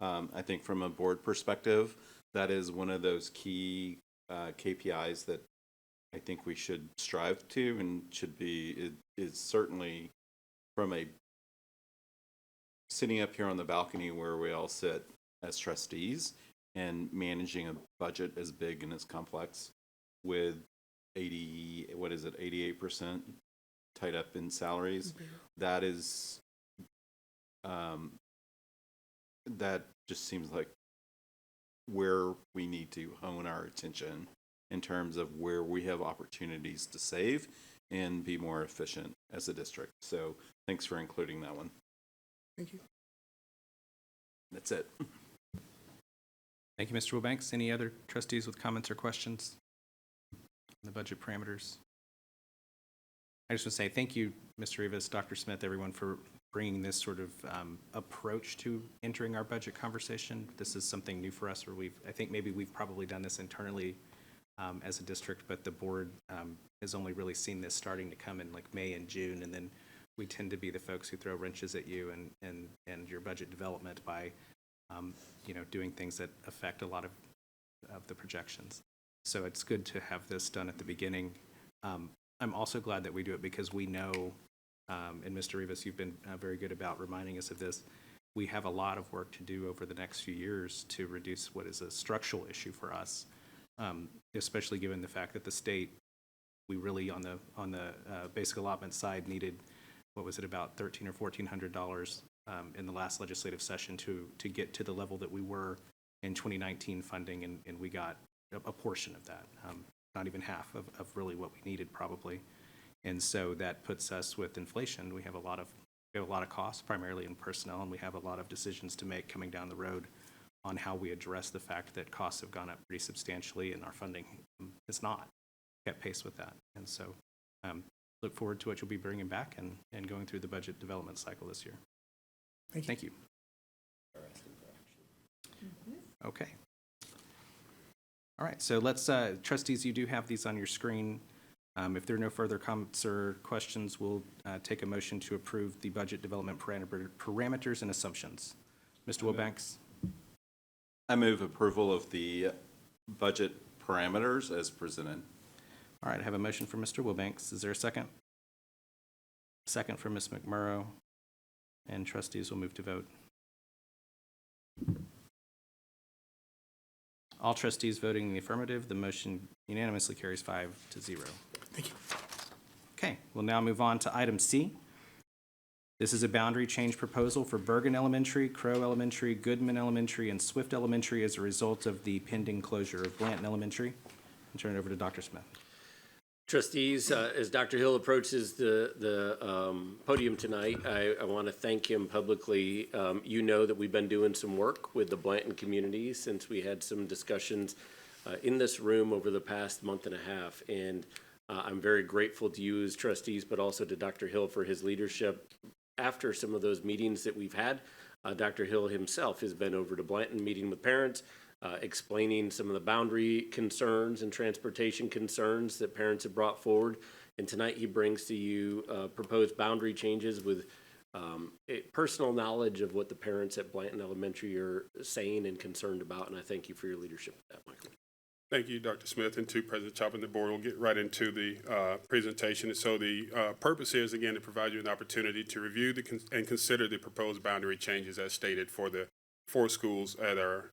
Speaker 12: I think from a board perspective, that is one of those key KPIs that I think we should strive to and should be, it is certainly from a sitting up here on the balcony where we all sit as trustees and managing a budget as big and as complex with 88% tied up in salaries. That is, that just seems like where we need to hone our attention in terms of where we have opportunities to save and be more efficient as a district. So thanks for including that one.
Speaker 14: Thank you.
Speaker 12: That's it.
Speaker 1: Thank you, Mr. Wilbanks. Any other trustees with comments or questions on the budget parameters? I just want to say thank you, Mr. Rivas, Dr. Smith, everyone, for bringing this sort of approach to entering our budget conversation. This is something new for us, where I think maybe we've probably done this internally as a district, but the board has only really seen this starting to come in like May and June, and then we tend to be the folks who throw wrenches at you and your budget development by doing things that affect a lot of the projections. So it's good to have this done at the beginning. I'm also glad that we do it because we know, and Mr. Rivas, you've been very good about reminding us of this, we have a lot of work to do over the next few years to reduce what is a structural issue for us, especially given the fact that the state, we really on the basic allotment side needed, what was it, about $1,300 or $1,400 in the last legislative session to get to the level that we were in 2019 funding, and we got a portion of that, not even half of really what we needed probably. And so that puts us with inflation. We have a lot of costs, primarily in personnel, and we have a lot of decisions to make coming down the road on how we address the fact that costs have gone up pretty substantially and our funding has not kept pace with that. And so look forward to what you'll be bringing back and going through the budget development cycle this year. Thank you. Okay. All right, so let's, trustees, you do have these on your screen. If there are no further comments or questions, we'll take a motion to approve the budget development parameters and assumptions. Mr. Wilbanks?
Speaker 12: I move approval of the budget parameters as presented.
Speaker 1: All right, I have a motion for Mr. Wilbanks. Is there a second? Second for Ms. McMurrow. And trustees will move to vote. All trustees voting in the affirmative, the motion unanimously carries 5-0.
Speaker 14: Thank you.
Speaker 1: Okay, we'll now move on to item C. This is a boundary change proposal for Burgin Elementary, Crow Elementary, Goodman Elementary, and Swift Elementary as a result of the pending closure of Bryant Elementary. I'll turn it over to Dr. Smith.
Speaker 4: Trustees, as Dr. Hill approaches the podium tonight, I want to thank him publicly. You know that we've been doing some work with the Blanton community since we had some discussions in this room over the past month and a half. And I'm very grateful to you as trustees, but also to Dr. Hill for his leadership. After some of those meetings that we've had, Dr. Hill himself has been over to Blanton meeting with parents, explaining some of the boundary concerns and transportation concerns that parents have brought forward. And tonight he brings to you proposed boundary changes with personal knowledge of what the parents at Blanton Elementary are saying and concerned about. And I thank you for your leadership with that, Michael.
Speaker 15: Thank you, Dr. Smith, and to President Chopper and the board. We'll get right into the presentation. So the purpose is, again, to provide you an opportunity to review and consider the proposed boundary changes as stated for the 4 schools that are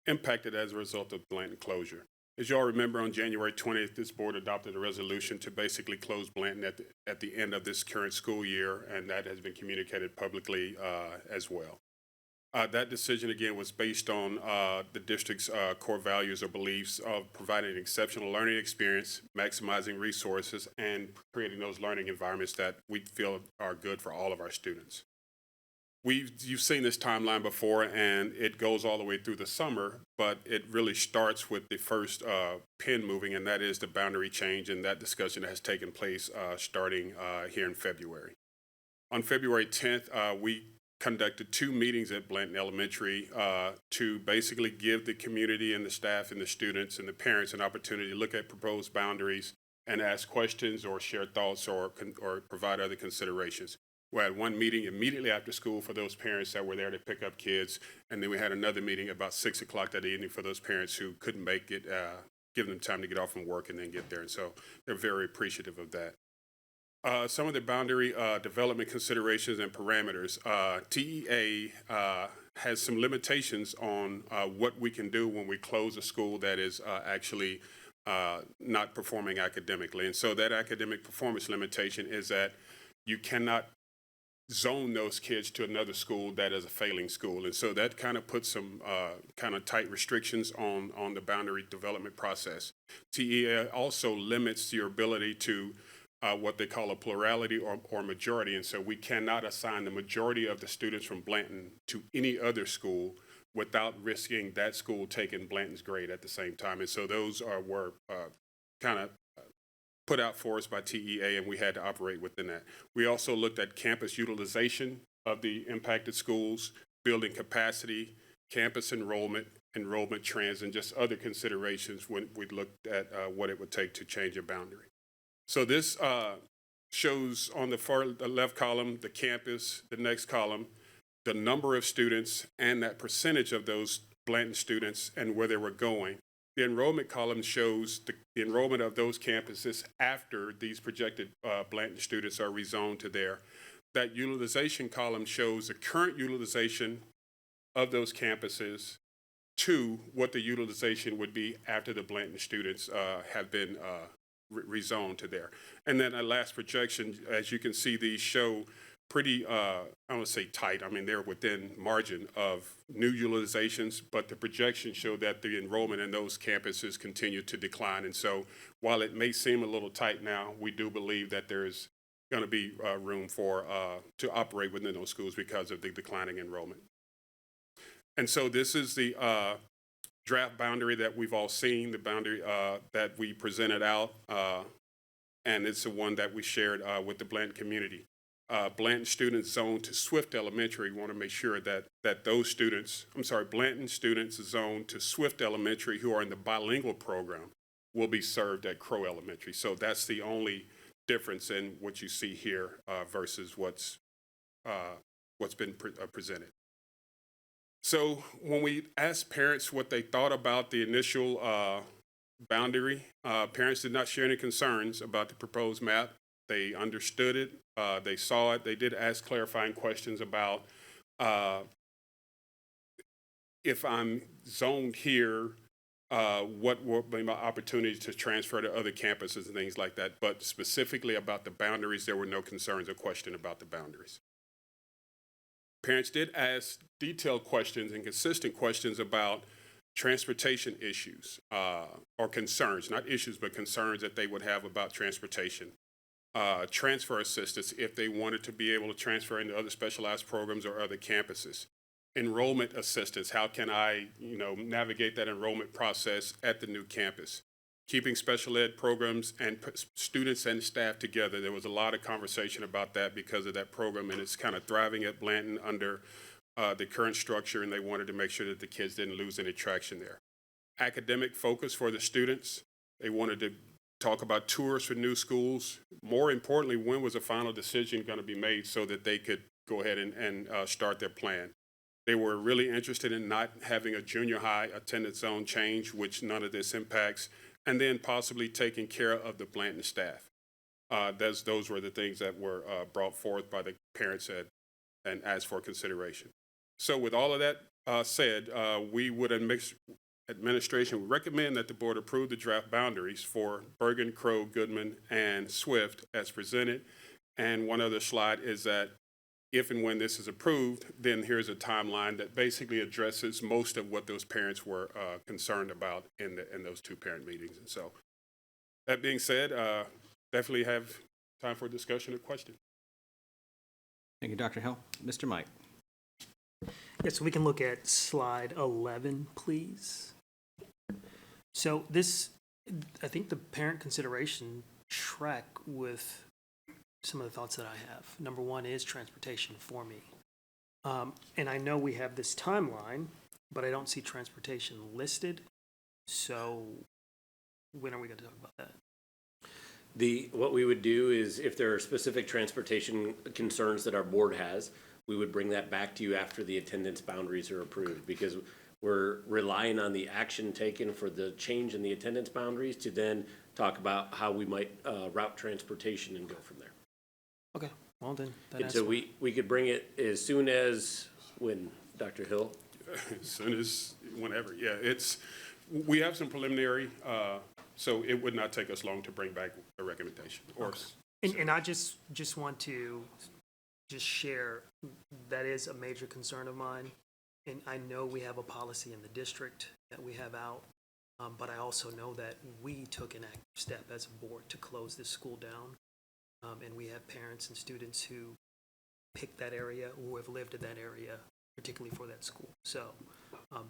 Speaker 15: impacted as a result of Blanton closure. As you all remember, on January 20th, this board adopted a resolution to basically close Blanton at the end of this current school year, and that has been communicated publicly as well. That decision, again, was based on the district's core values or beliefs of providing an exceptional learning experience, maximizing resources, and creating those learning environments that we feel are good for all of our students. You've seen this timeline before, and it goes all the way through the summer, but it really starts with the first pin moving, and that is the boundary change, and that discussion has taken place starting here in February. On February 10th, we conducted 2 meetings at Blanton Elementary to basically give the community and the staff and the students and the parents an opportunity to look at proposed boundaries and ask questions or share thoughts or provide other considerations. We had one meeting immediately after school for those parents that were there to pick up kids, and then we had another meeting about 6 o'clock that evening for those parents who couldn't make it, give them time to get off from work and then get there. And so they're very appreciative of that. Some of the boundary development considerations and parameters. TEA has some limitations on what we can do when we close a school that is actually not performing academically. And so that academic performance limitation is that you cannot zone those kids to another school that is a failing school. And so that kind of puts some kind of tight restrictions on the boundary development process. TEA also limits your ability to what they call a plurality or majority. And so we cannot assign the majority of the students from Blanton to any other school without risking that school taking Blanton's grade at the same time. And so those were kind of put out for us by TEA, and we had to operate within that. We also looked at campus utilization of the impacted schools, building capacity, campus enrollment trends, and just other considerations when we looked at what it would take to change a boundary. So this shows on the far left column the campus, the next column, the number of students and that percentage of those Blanton students and where they were going. The enrollment column shows the enrollment of those campuses after these projected Blanton students are rezoned to there. That utilization column shows the current utilization of those campuses to what the utilization would be after the Blanton students have been rezoned to there. And then a last projection, as you can see, these show pretty, I don't want to say tight, I mean, they're within margin of new utilizations, but the projections show that the enrollment in those campuses continue to decline. And so while it may seem a little tight now, we do believe that there's going to be room for to operate within those schools because of the declining enrollment. And so this is the draft boundary that we've all seen, the boundary that we presented out, and it's the one that we shared with the Blanton community. Blanton students zoned to Swift Elementary, we want to make sure that those students, Blanton students zoned to Swift Elementary who are in the bilingual program will be served at Crow Elementary. So that's the only difference in what you see here versus what's been presented. So when we asked parents what they thought about the initial boundary, parents did not share any concerns about the proposed map. They understood it, they saw it. They did ask clarifying questions about if I'm zoned here, what will be my opportunity to transfer to other campuses and things like that. But specifically about the boundaries, there were no concerns or question about the boundaries. Parents did ask detailed questions and consistent questions about transportation issues or concerns, not issues, but concerns that they would have about transportation. Transfer assistance if they wanted to be able to transfer into other specialized programs or other campuses. Enrollment assistance, how can I, navigate that enrollment process at the new campus? Keeping special ed programs and students and staff together. There was a lot of conversation about that because of that program, and it's kind of thriving at Blanton under the current structure, and they wanted to make sure that the kids didn't lose any traction there. Academic focus for the students. They wanted to talk about tours for new schools. More importantly, when was a final decision going to be made so that they could go ahead and start their plan? They were really interested in not having a junior high attendance zone change, which none of this impacts, and then possibly taking care of the Blanton staff. Those were the things that were brought forth by the parents and asked for consideration. So with all of that said, we would administration would recommend that the board approve the draft boundaries for Burgin, Crow, Goodman, and Swift as presented. And one other slide is that if and when this is approved, then here's a timeline that basically addresses most of what those parents were concerned about in those two-parent meetings. And so, that being said, definitely have time for discussion or question.
Speaker 1: Thank you, Dr. Hill. Mr. Mike.
Speaker 13: Yes, we can look at slide 11, please. So this, I think the parent consideration track with some of the thoughts that I have. Number one is transportation for me. And I know we have this timeline, but I don't see transportation listed. So when are we going to talk about that?
Speaker 4: What we would do is if there are specific transportation concerns that our board has, we would bring that back to you after the attendance boundaries are approved, because we're relying on the action taken for the change in the attendance boundaries to then talk about how we might route transportation and go from there.
Speaker 13: Okay, well then.
Speaker 4: And so we could bring it as soon as when, Dr. Hill?
Speaker 15: As soon as whenever, yeah. We have some preliminary, so it would not take us long to bring back a recommendation.
Speaker 13: And I just want to just share, that is a major concern of mine. And I know we have a policy in the district that we have out, but I also know that we took an active step as a board to close this school down. And we have parents and students who picked that area or have lived in that area, particularly for that school. So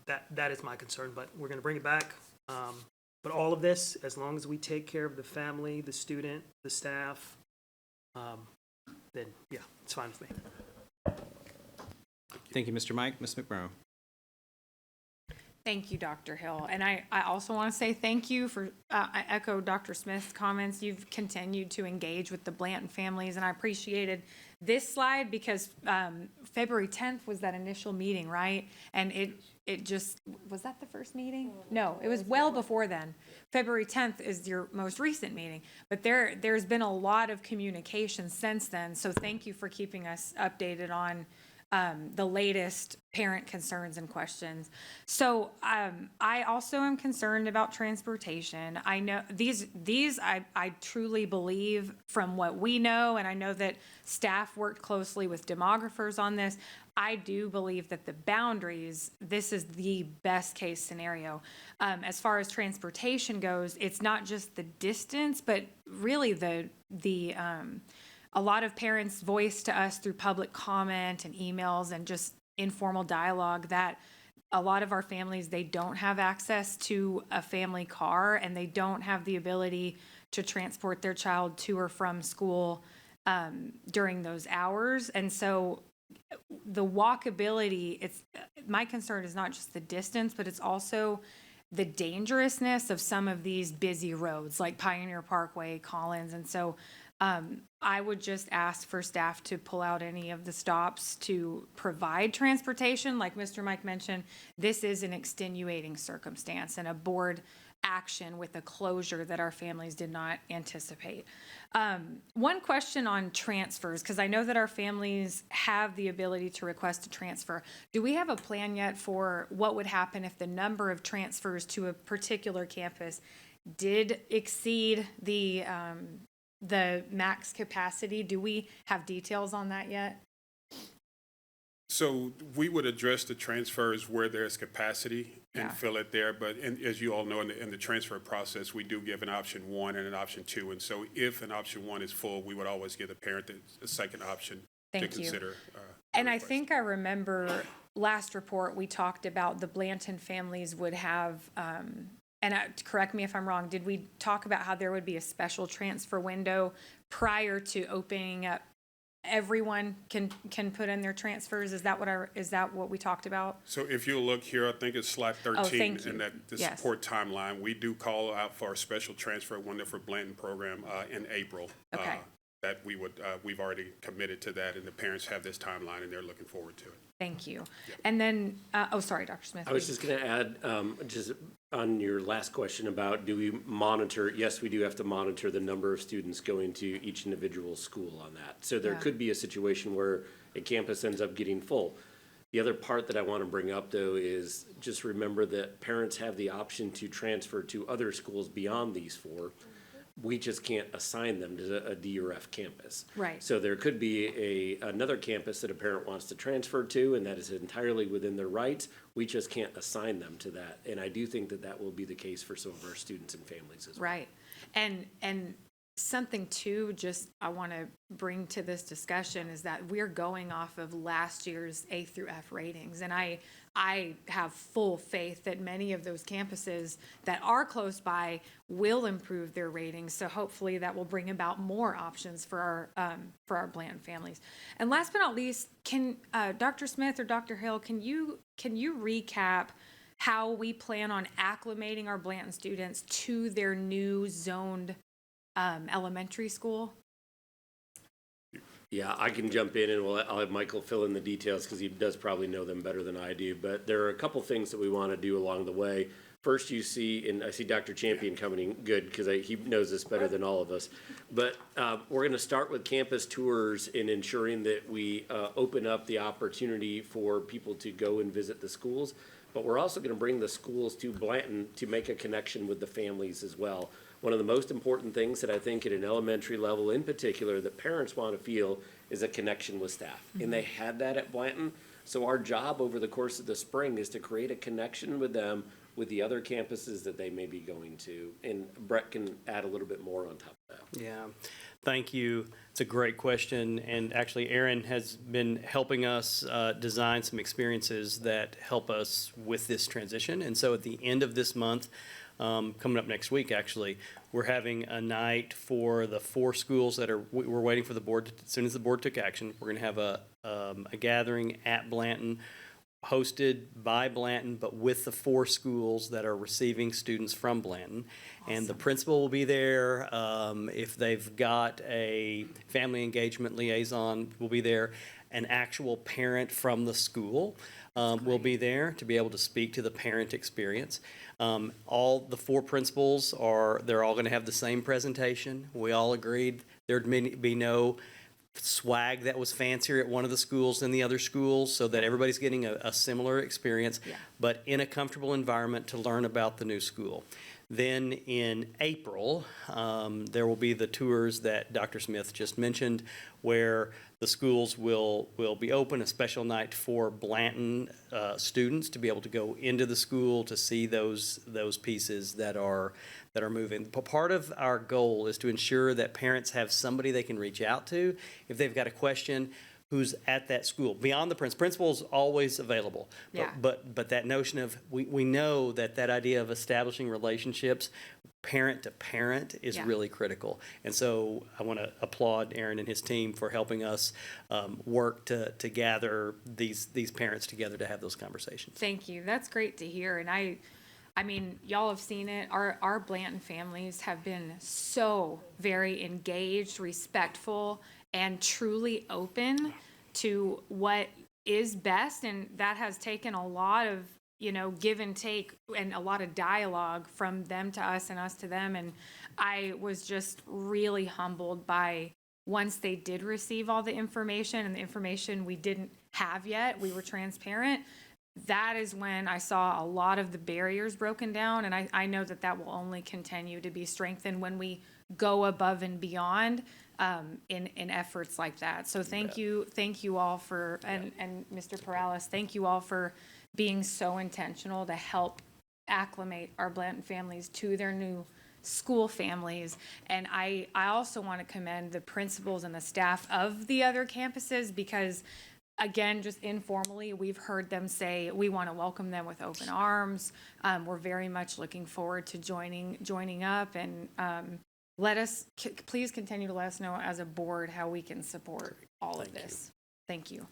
Speaker 13: that is my concern, but we're going to bring it back. But all of this, as long as we take care of the family, the student, the staff, then yeah, it's fine with me.
Speaker 1: Thank you, Mr. Mike. Ms. McMurrow.
Speaker 7: Thank you, Dr. Hill. And I also want to say thank you for, I echo Dr. Smith's comments. You've continued to engage with the Blanton families, and I appreciated this slide because February 10th was that initial meeting, right? And it just, was that the first meeting? No, it was well before then. February 10th is your most recent meeting, but there's been a lot of communication since then. So thank you for keeping us updated on the latest parent concerns and questions. So I also am concerned about transportation. I know these I truly believe from what we know, and I know that staff worked closely with demographers on this. I do believe that the boundaries, this is the best case scenario. As far as transportation goes, it's not just the distance, but really a lot of parents voiced to us through public comment and emails and just informal dialogue that a lot of our families, they don't have access to a family car and they don't have the ability to transport their child to or from school during those hours. And so the walkability, my concern is not just the distance, but it's also the dangerousness of some of these busy roads like Pioneer Parkway, Collins. And so I would just ask for staff to pull out any of the stops to provide transportation. Like Mr. Mike mentioned, this is an extenuating circumstance and a board action with a closure that our families did not anticipate. One question on transfers, because I know that our families have the ability to request a transfer. Do we have a plan yet for what would happen if the number of transfers to a particular campus did exceed the max capacity? Do we have details on that yet?
Speaker 15: So we would address the transfers where there's capacity and fill it there. But as you all know, in the transfer process, we do give an option 1 and an option 2. And so if an option 1 is full, we would always give the parent a second option to consider.
Speaker 7: And I think I remember last report, we talked about the Blanton families would have, and correct me if I'm wrong, did we talk about how there would be a special transfer window prior to opening up? Everyone can put in their transfers. Is that what we talked about?
Speaker 15: So if you look here, I think it's slide 13 in the
Speaker 7: Yes.
Speaker 15: support timeline. We do call out for a special transfer window for Blanton program in April.
Speaker 7: Okay.
Speaker 15: That we've already committed to that, and the parents have this timeline and they're looking forward to it.
Speaker 7: Thank you. And then, sorry, Dr. Smith.
Speaker 4: I was just going to add, just on your last question about do we monitor, yes, we do have to monitor the number of students going to each individual school on that. So there could be a situation where a campus ends up getting full. The other part that I want to bring up, though, is just remember that parents have the option to transfer to other schools beyond these 4. we just can't assign them to a D or F campus.
Speaker 7: Right.
Speaker 4: So there could be another campus that a parent wants to transfer to, and that is entirely within their rights. We just can't assign them to that. And I do think that that will be the case for some of our students and families as well.
Speaker 7: Right. And something too, just I want to bring to this discussion is that we're going off of last year's A through F ratings. And I have full faith that many of those campuses that are close by will improve their ratings. So hopefully that will bring about more options for our Blanton families. And last but not least, can Dr. Smith or Dr. Hill, can you recap how we plan on acclimating our Blanton students to their new zoned elementary school?
Speaker 4: Yeah, I can jump in and I'll have Michael fill in the details because he does probably know them better than I do. But there are a couple things that we want to do along the way. First, you see, and I see Dr. Champion coming in good because he knows this better than all of us. But we're going to start with campus tours and ensuring that we open up the opportunity for people to go and visit the schools. But we're also going to bring the schools to Blanton to make a connection with the families as well. One of the most important things that I think at an elementary level in particular that parents want to feel is a connection with staff. Mm-hmm. And they had that at Blanton. So our job over the course of the spring is to create a connection with them with the other campuses that they may be going to. And Brett can add a little bit more on top of that.
Speaker 8: Yeah, thank you. It's a great question. And actually, Aaron has been helping us design some experiences that help us with this transition. And so at the end of this month, coming up next week, actually, we're having a night for the 4 schools that we're waiting for the board. As soon as the board took action, we're going to have a gathering at Blanton, hosted by Blanton, but with the 4 schools that are receiving students from Blanton. Awesome. And the principal will be there. If they've got a family engagement liaison, will be there. An actual parent from the school will be there to be able to speak to the parent experience. All the 4 principals they're all going to have the same presentation. We all agreed there'd be no swag that was fancier at one of the schools than the other schools, so that everybody's getting a similar experience, but in a comfortable environment to learn about the new school. Then in April, there will be the tours that Dr. Smith just mentioned, where the schools will be open, a special night for Blanton students to be able to go into the school to see those pieces that are moving. Part of our goal is to ensure that parents have somebody they can reach out to if they've got a question who's at that school. Beyond the principal is always available.
Speaker 7: Yeah.
Speaker 8: But that notion of, we know that idea of establishing relationships parent to parent is really critical. And so I want to applaud Aaron and his team for helping us work to gather these parents together to have those conversations.
Speaker 7: Thank you. That's great to hear. And I mean, y'all have seen it. Our Blanton families have been so very engaged, respectful, and truly open to what is best. And that has taken a lot of, give and take and a lot of dialogue from them to us and us to them. And I was just really humbled by, once they did receive all the information, and the information we didn't have yet, we were transparent. That is when I saw a lot of the barriers broken down. And I know that will only continue to be strengthened when we go above and beyond in efforts like that. So thank you all for, and Mr. Perales, thank you all for being so intentional to help acclimate our Blanton families to their new school families. And I also want to commend the principals and the staff of the other campuses, because again, just informally, we've heard them say, we want to welcome them with open arms. We're very much looking forward to joining up, and please continue to let us know as a board how we can support all of this. Thank you.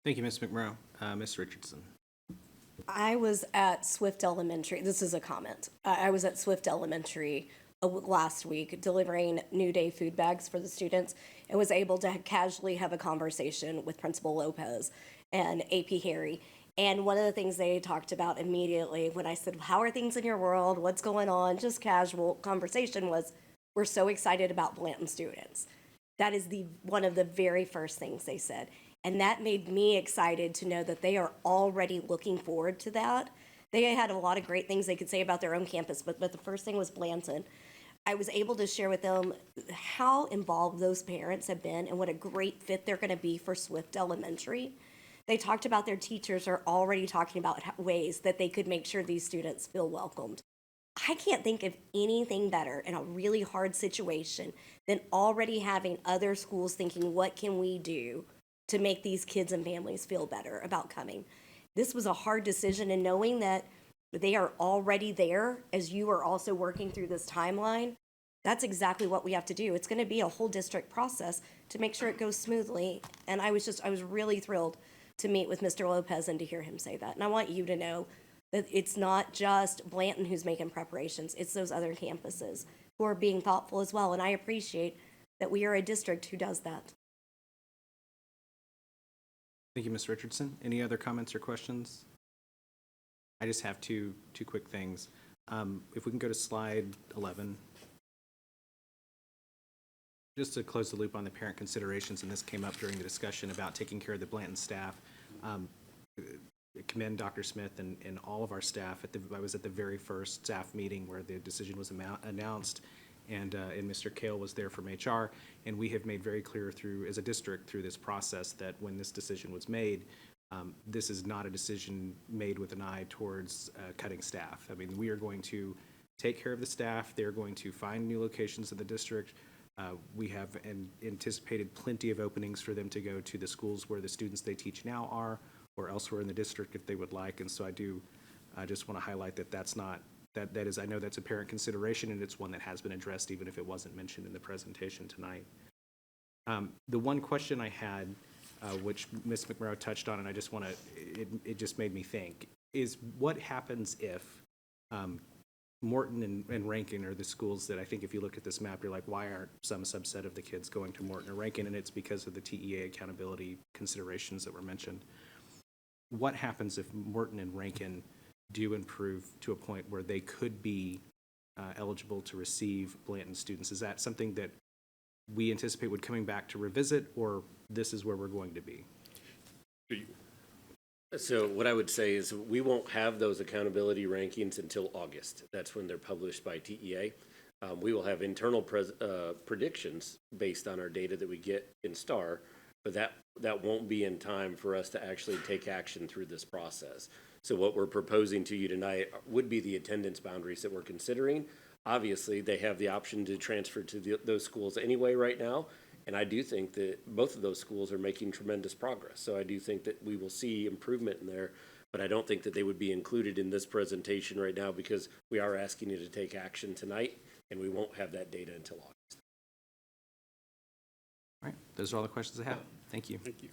Speaker 1: Thank you, Ms. McMurrow. Ms. Richardson.
Speaker 16: I was at Swift Elementary. This is a comment. I was at Swift Elementary last week delivering New Day food bags for the students, and was able to casually have a conversation with Principal Lopez and AP Harry. And one of the things they talked about immediately when I said, how are things in your world? What's going on? Just casual conversation was, we're so excited about Blanton students. That is one of the very first things they said. And that made me excited to know that they are already looking forward to that. They had a lot of great things they could say about their own campus, but the first thing was Blanton. I was able to share with them how involved those parents have been and what a great fit they're going to be for Swift Elementary. They talked about their teachers are already talking about ways that they could make sure these students feel welcomed. I can't think of anything better in a really hard situation than already having other schools thinking, what can we do to make these kids and families feel better about coming? This was a hard decision, and knowing that they are already there as you are also working through this timeline, that's exactly what we have to do. It's going to be a whole district process to make sure it goes smoothly. And I was really thrilled to meet with Mr. Lopez and to hear him say that. And I want you to know that it's not just Blanton who's making preparations, it's those other campuses who are being thoughtful as well. And I appreciate that we are a district who does that.
Speaker 1: Thank you, Ms. Richardson. Any other comments or questions? I just have two quick things. If we can go to slide 11. Just to close the loop on the parent considerations, and this came up during the discussion about taking care of the Blanton staff. Commend Dr. Smith and all of our staff. I was at the very first staff meeting where the decision was announced, and Mr. Kale was there from HR, and we have made very clear as a district through this process that when this decision was made, this is not a decision made with an eye towards cutting staff. I mean, we are going to take care of the staff. They're going to find new locations in the district. We have anticipated plenty of openings for them to go to the schools where the students they teach now are, or elsewhere in the district if they would like. And so I just want to highlight that that is, I know that's a parent consideration, and it's one that has been addressed even if it wasn't mentioned in the presentation tonight. The one question I had, which Ms. McMurrow touched on, and I just want to, it just made me think, is what happens if Morton and Rankin are the schools that I think if you look at this map, you're like, why aren't some subset of the kids going to Morton or Rankin? And it's because of the TEA accountability considerations that were mentioned. What happens if Morton and Rankin do improve to a point where they could be eligible to receive Blanton students? Is that something that we anticipate would coming back to revisit, or this is where we're going to be?
Speaker 4: So what I would say is we won't have those accountability rankings until August. That's when they're published by TEA. We will have internal predictions based on our data that we get in STAR, but that won't be in time for us to actually take action through this process. So what we're proposing to you tonight would be the attendance boundaries that we're considering. Obviously, they have the option to transfer to those schools anyway right now. And I do think that both of those schools are making tremendous progress. So I do think that we will see improvement in there, but I don't think that they would be included in this presentation right now because we are asking you to take action tonight, and we won't have that data until August.
Speaker 1: All right, those are all the questions I have. Thank you.
Speaker 15: Thank you.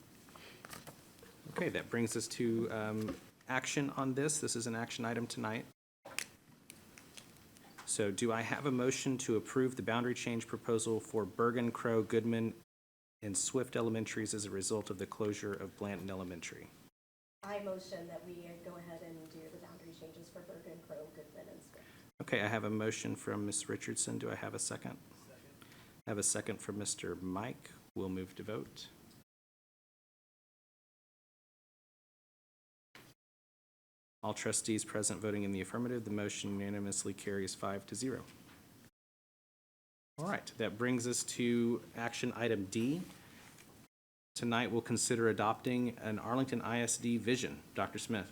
Speaker 1: Okay, that brings us to action on this. This is an action item tonight. So do I have a motion to approve the boundary change proposal for Burgin, Crow, Goodman, and Swift Elementaries as a result of the closure of Blanton Elementary?
Speaker 16: I motion that we go ahead and do the boundary changes for Burgin, Crow, Goodman, and Swift.
Speaker 1: Okay, I have a motion from Ms. Richardson. Do I have a second? I have a second from Mr. Mike. We'll move to vote. All trustees present voting in the affirmative, the motion unanimously carries 5-0. All right, that brings us to action item D. Tonight we'll consider adopting an Arlington ISD vision. Dr. Smith.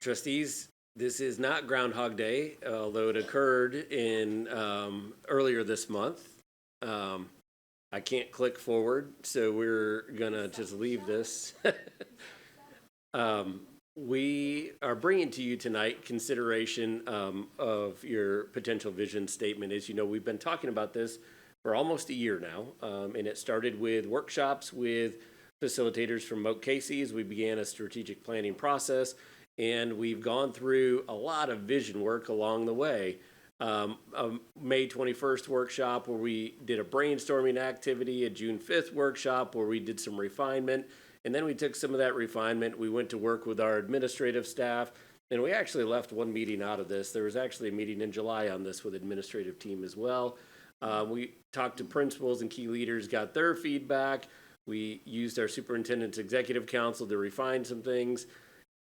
Speaker 4: Trustees, this is not Groundhog Day, although it occurred in earlier this month. I can't click forward, so we're gonna just leave this. We are bringing to you tonight consideration of your potential vision statement. As you know, we've been talking about this for almost a year now, and it started with workshops with facilitators from Moat Casey's. We began a strategic planning process, and we've gone through a lot of vision work along the way. A May 21st workshop where we did a brainstorming activity, a June 5th workshop where we did some refinement. And then we took some of that refinement, we went to work with our administrative staff, and we actually left one meeting out of this. There was actually a meeting in July on this with administrative team as well. We talked to principals and key leaders, got their feedback. We used our superintendent's executive council to refine some things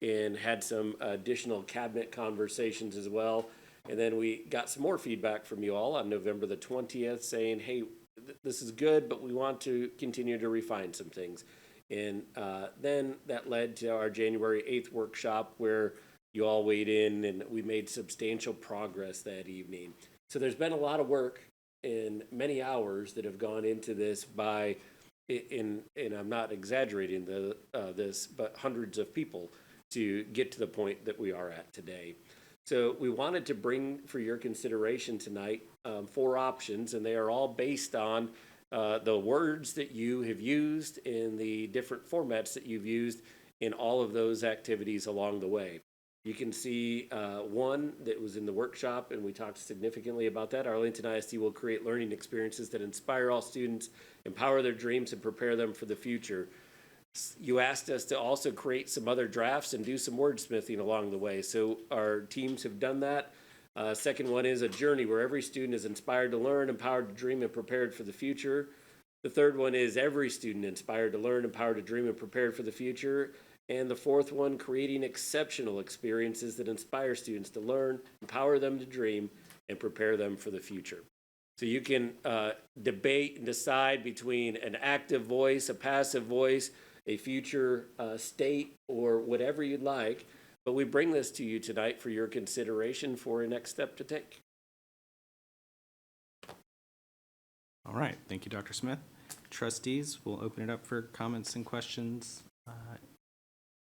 Speaker 4: and had some additional cabinet conversations as well. And then we got some more feedback from you all on November the 20th saying, hey, this is good, but we want to continue to refine some things. And then that led to our January 8th workshop where you all weighed in and we made substantial progress that evening. So there's been a lot of work and many hours that have gone into this by, and I'm not exaggerating this, but hundreds of people to get to the point that we are at today. So we wanted to bring for your consideration tonight 4 options, and they are all based on the words that you have used in the different formats that you've used in all of those activities along the way. You can see one that was in the workshop, and we talked significantly about that. Arlington ISD will create learning experiences that inspire all students, empower their dreams, and prepare them for the future. You asked us to also create some other drafts and do some wordsmithing along the way. So our teams have done that. Second one is a journey where every student is inspired to learn, empowered to dream, and prepared for the future. The third one is every student inspired to learn, empowered to dream, and prepared for the future. And the fourth one, creating exceptional experiences that inspire students to learn, empower them to dream, and prepare them for the future. So you can debate and decide between an active voice, a passive voice, a future state, or whatever you'd like. But we bring this to you tonight for your consideration for a next step to take.
Speaker 1: All right, thank you, Dr. Smith. Trustees, we'll open it up for comments and questions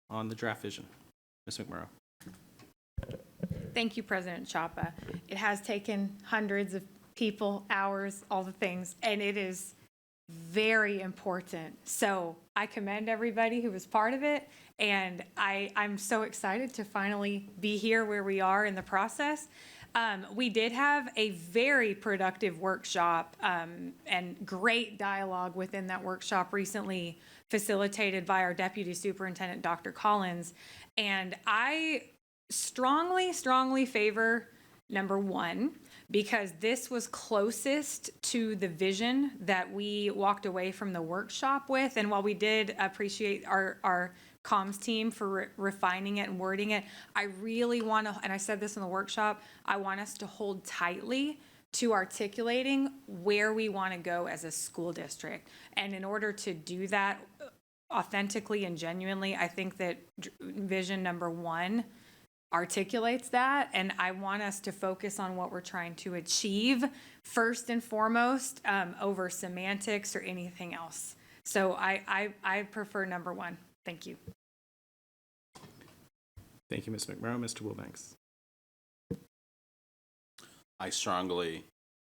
Speaker 1: on the draft vision. Ms. McMurrow.
Speaker 7: Thank you, President Chapa. It has taken hundreds of people, hours, all the things, and it is very important. So I commend everybody who was part of it, and I'm so excited to finally be here where we are in the process. We did have a very productive workshop and great dialogue within that workshop recently facilitated by our Deputy Superintendent, Dr. Collins. And I strongly favor number 1, because this was closest to the vision that we walked away from the workshop with. And while we did appreciate our comms team for refining it and wording it, I really want to, and I said this in the workshop, I want us to hold tightly to articulating where we want to go as a school district. And in order to do that authentically and genuinely, I think that vision number 1 articulates that, and I want us to focus on what we're trying to achieve first and foremost over semantics or anything else. So I prefer number 1. Thank you.
Speaker 1: Thank you, Ms. McMurrow. Mr. Wilbanks.
Speaker 12: I strongly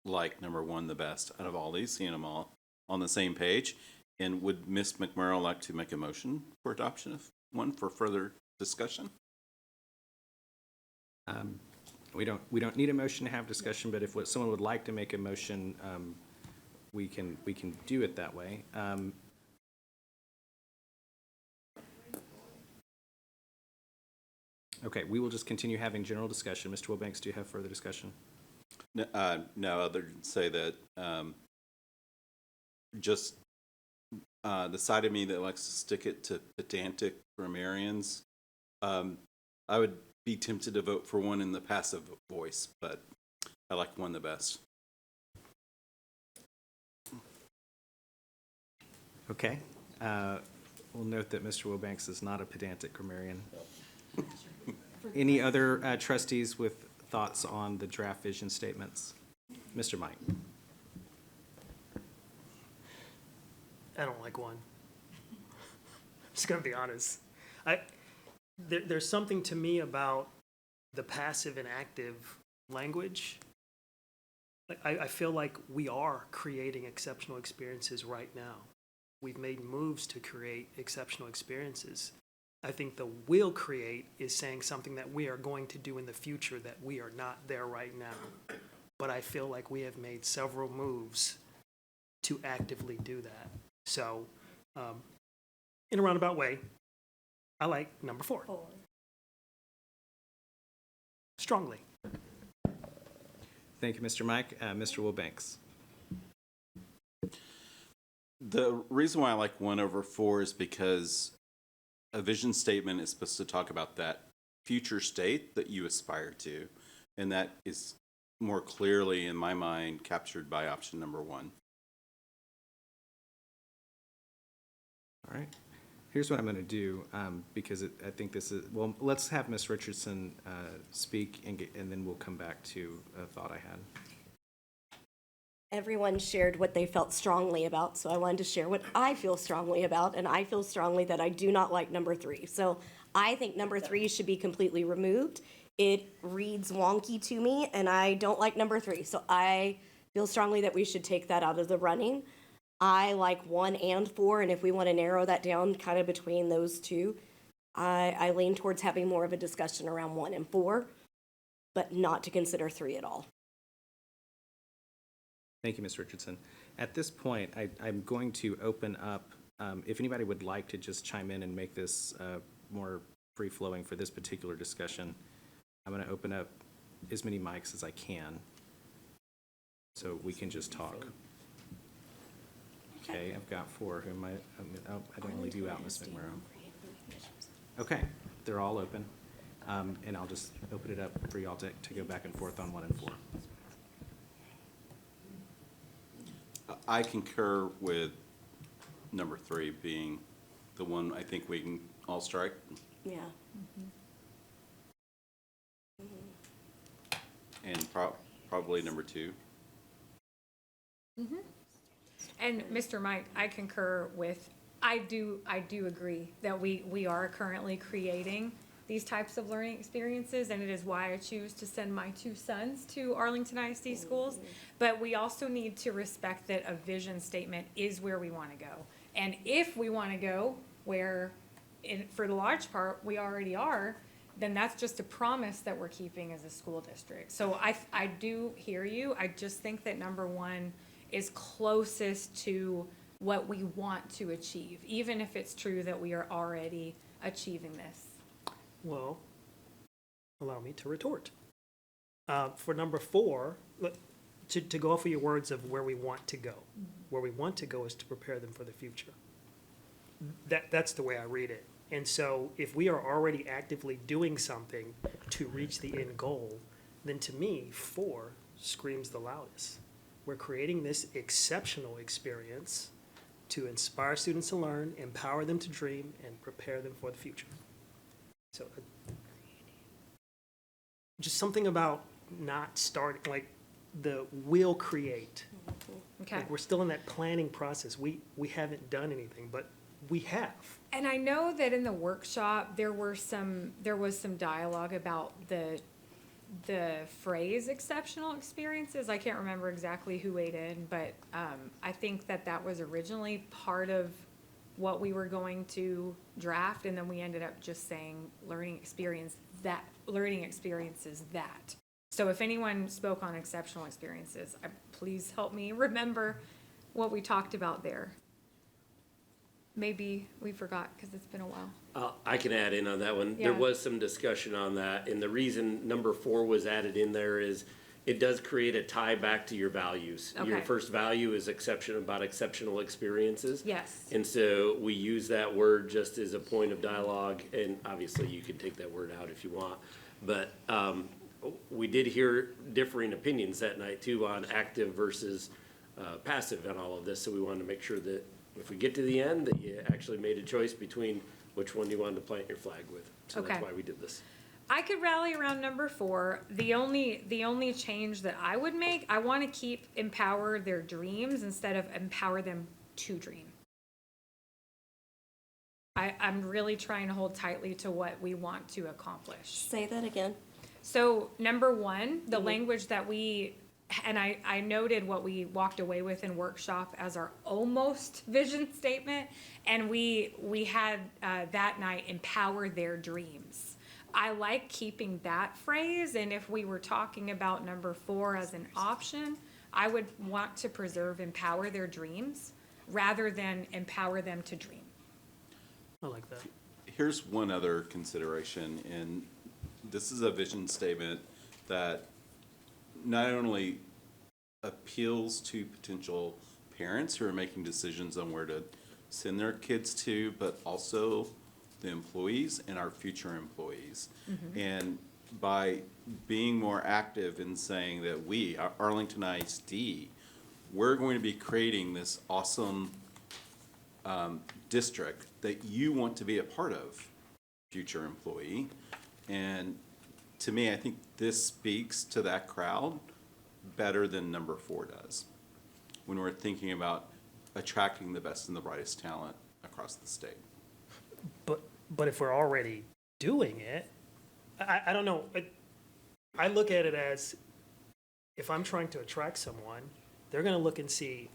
Speaker 12: like number 1 the best out of all these, seeing them all on the same page. And would Ms. McMurrow like to make a motion for adoption of 1 for further discussion?
Speaker 1: We don't need a motion to have discussion, but if someone would like to make a motion, we can do it that way. Okay, we will just continue having general discussion. Mr. Wilbanks, do you have further discussion?
Speaker 12: No, other than say that just the side of me that likes to stick it to pedantic grammarians, I would be tempted to vote for 1 in the passive voice, but I like 1 the best.
Speaker 1: Okay. We'll note that Mr. Wilbanks is not a pedantic grammarian. Any other trustees with thoughts on the draft vision statements? Mr. Mike.
Speaker 13: I don't like 1. Just gonna be honest. There's something to me about the passive and active language. I feel like we are creating exceptional experiences right now. We've made moves to create exceptional experiences. I think the will create is saying something that we are going to do in the future that we are not there right now. But I feel like we have made several moves to actively do that. So, in a roundabout way, I like number 4. Strongly.
Speaker 1: Thank you, Mr. Mike. Mr. Wilbanks.
Speaker 12: The reason why I like 1 over 4 is because a vision statement is supposed to talk about that future state that you aspire to. And that is more clearly, in my mind, captured by option number 1.
Speaker 1: All right. Here's what I'm going to do, because I think this is, well, let's have Ms. Richardson speak, and then we'll come back to a thought I had.
Speaker 16: Everyone shared what they felt strongly about, so I wanted to share what I feel strongly about, and I feel strongly that I do not like number 3. So I think number 3 should be completely removed. It reads wonky to me, and I don't like number 3. So I feel strongly that we should take that out of the running. I like 1 and 4, and if we want to narrow that down kind of between those two, I lean towards having more of a discussion around 1 and 4, but not to consider 3 at all.
Speaker 1: Thank you, Ms. Richardson. At this point, I'm going to open up, if anybody would like to just chime in and make this more free-flowing for this particular discussion, I'm going to open up as many mics as I can so we can just talk. Okay, I've got 4. Who am I? Oh, I don't leave you out, Ms. McMurrow. Okay, they're all open, and I'll just open it up for y'all to go back and forth on 1 and 4.
Speaker 12: I concur with number 3 being the one I think we can all strike.
Speaker 16: Yeah.
Speaker 12: And probably number 2.
Speaker 7: And Mr. Mike, I concur with, I do agree that we are currently creating these types of learning experiences, and it is why I choose to send my 2 sons to Arlington ISD schools. But we also need to respect that a vision statement is where we want to go. And if we want to go where, for the large part, we already are, then that's just a promise that we're keeping as a school district. So I do hear you. I just think that number 1 is closest to what we want to achieve, even if it's true that we are already achieving this.
Speaker 13: Well, allow me to retort. For number 4, to go off of your words of where we want to go. Where we want to go is to prepare them for the future. That's the way I read it. And so if we are already actively doing something to reach the end goal, then to me, 4 screams the loudest. We're creating this exceptional experience to inspire students to learn, empower them to dream, and prepare them for the future. So just something about not starting, like the will create.
Speaker 7: Okay.
Speaker 13: Like we're still in that planning process. We haven't done anything, but we have.
Speaker 7: And I know that in the workshop, there was some dialogue about the phrase exceptional experiences. I can't remember exactly who weighed in, but I think that was originally part of what we were going to draft, and then we ended up just saying learning experiences that. So if anyone spoke on exceptional experiences, please help me remember what we talked about there. Maybe we forgot because it's been a while.
Speaker 4: I can add in on that one.
Speaker 7: Yeah.
Speaker 4: There was some discussion on that, and the reason number 4 was added in there is it does create a tie back to your values. Your
Speaker 7: Okay.
Speaker 4: first value is about exceptional experiences.
Speaker 7: Yes.
Speaker 4: And so we use that word just as a point of dialogue, and obviously you can take that word out if you want. But we did hear differing opinions that night too on active versus passive and all of this, so we wanted to make sure that if we get to the end, that you actually made a choice between which one you wanted to plant your flag with. So that's
Speaker 7: Okay.
Speaker 4: why we did this.
Speaker 7: I could rally around number 4. The only change that I would make, I want to keep empower their dreams instead of empower them to dream. I'm really trying to hold tightly to what we want to accomplish.
Speaker 16: Say that again.
Speaker 7: So number 1, the language that I noted what we walked away with in workshop as our almost vision statement, and we had that night empower their dreams. I like keeping that phrase, and if we were talking about number 4 as an option, I would want to preserve empower their dreams rather than empower them to dream.
Speaker 13: I like that.
Speaker 12: Here's one other consideration, and this is a vision statement that not only appeals to potential parents who are making decisions on where to send their kids to, but also the employees and our future employees. And by being more active in saying that we, Arlington ISD, we're going to be creating this awesome district that you want to be a part of, future employee. And to me, I think this speaks to that crowd better than number 4 does when we're thinking about attracting the best and the brightest talent across the state.
Speaker 13: But if we're already doing it, I don't know. I look at it as if I'm trying to attract someone, they're going to look and see,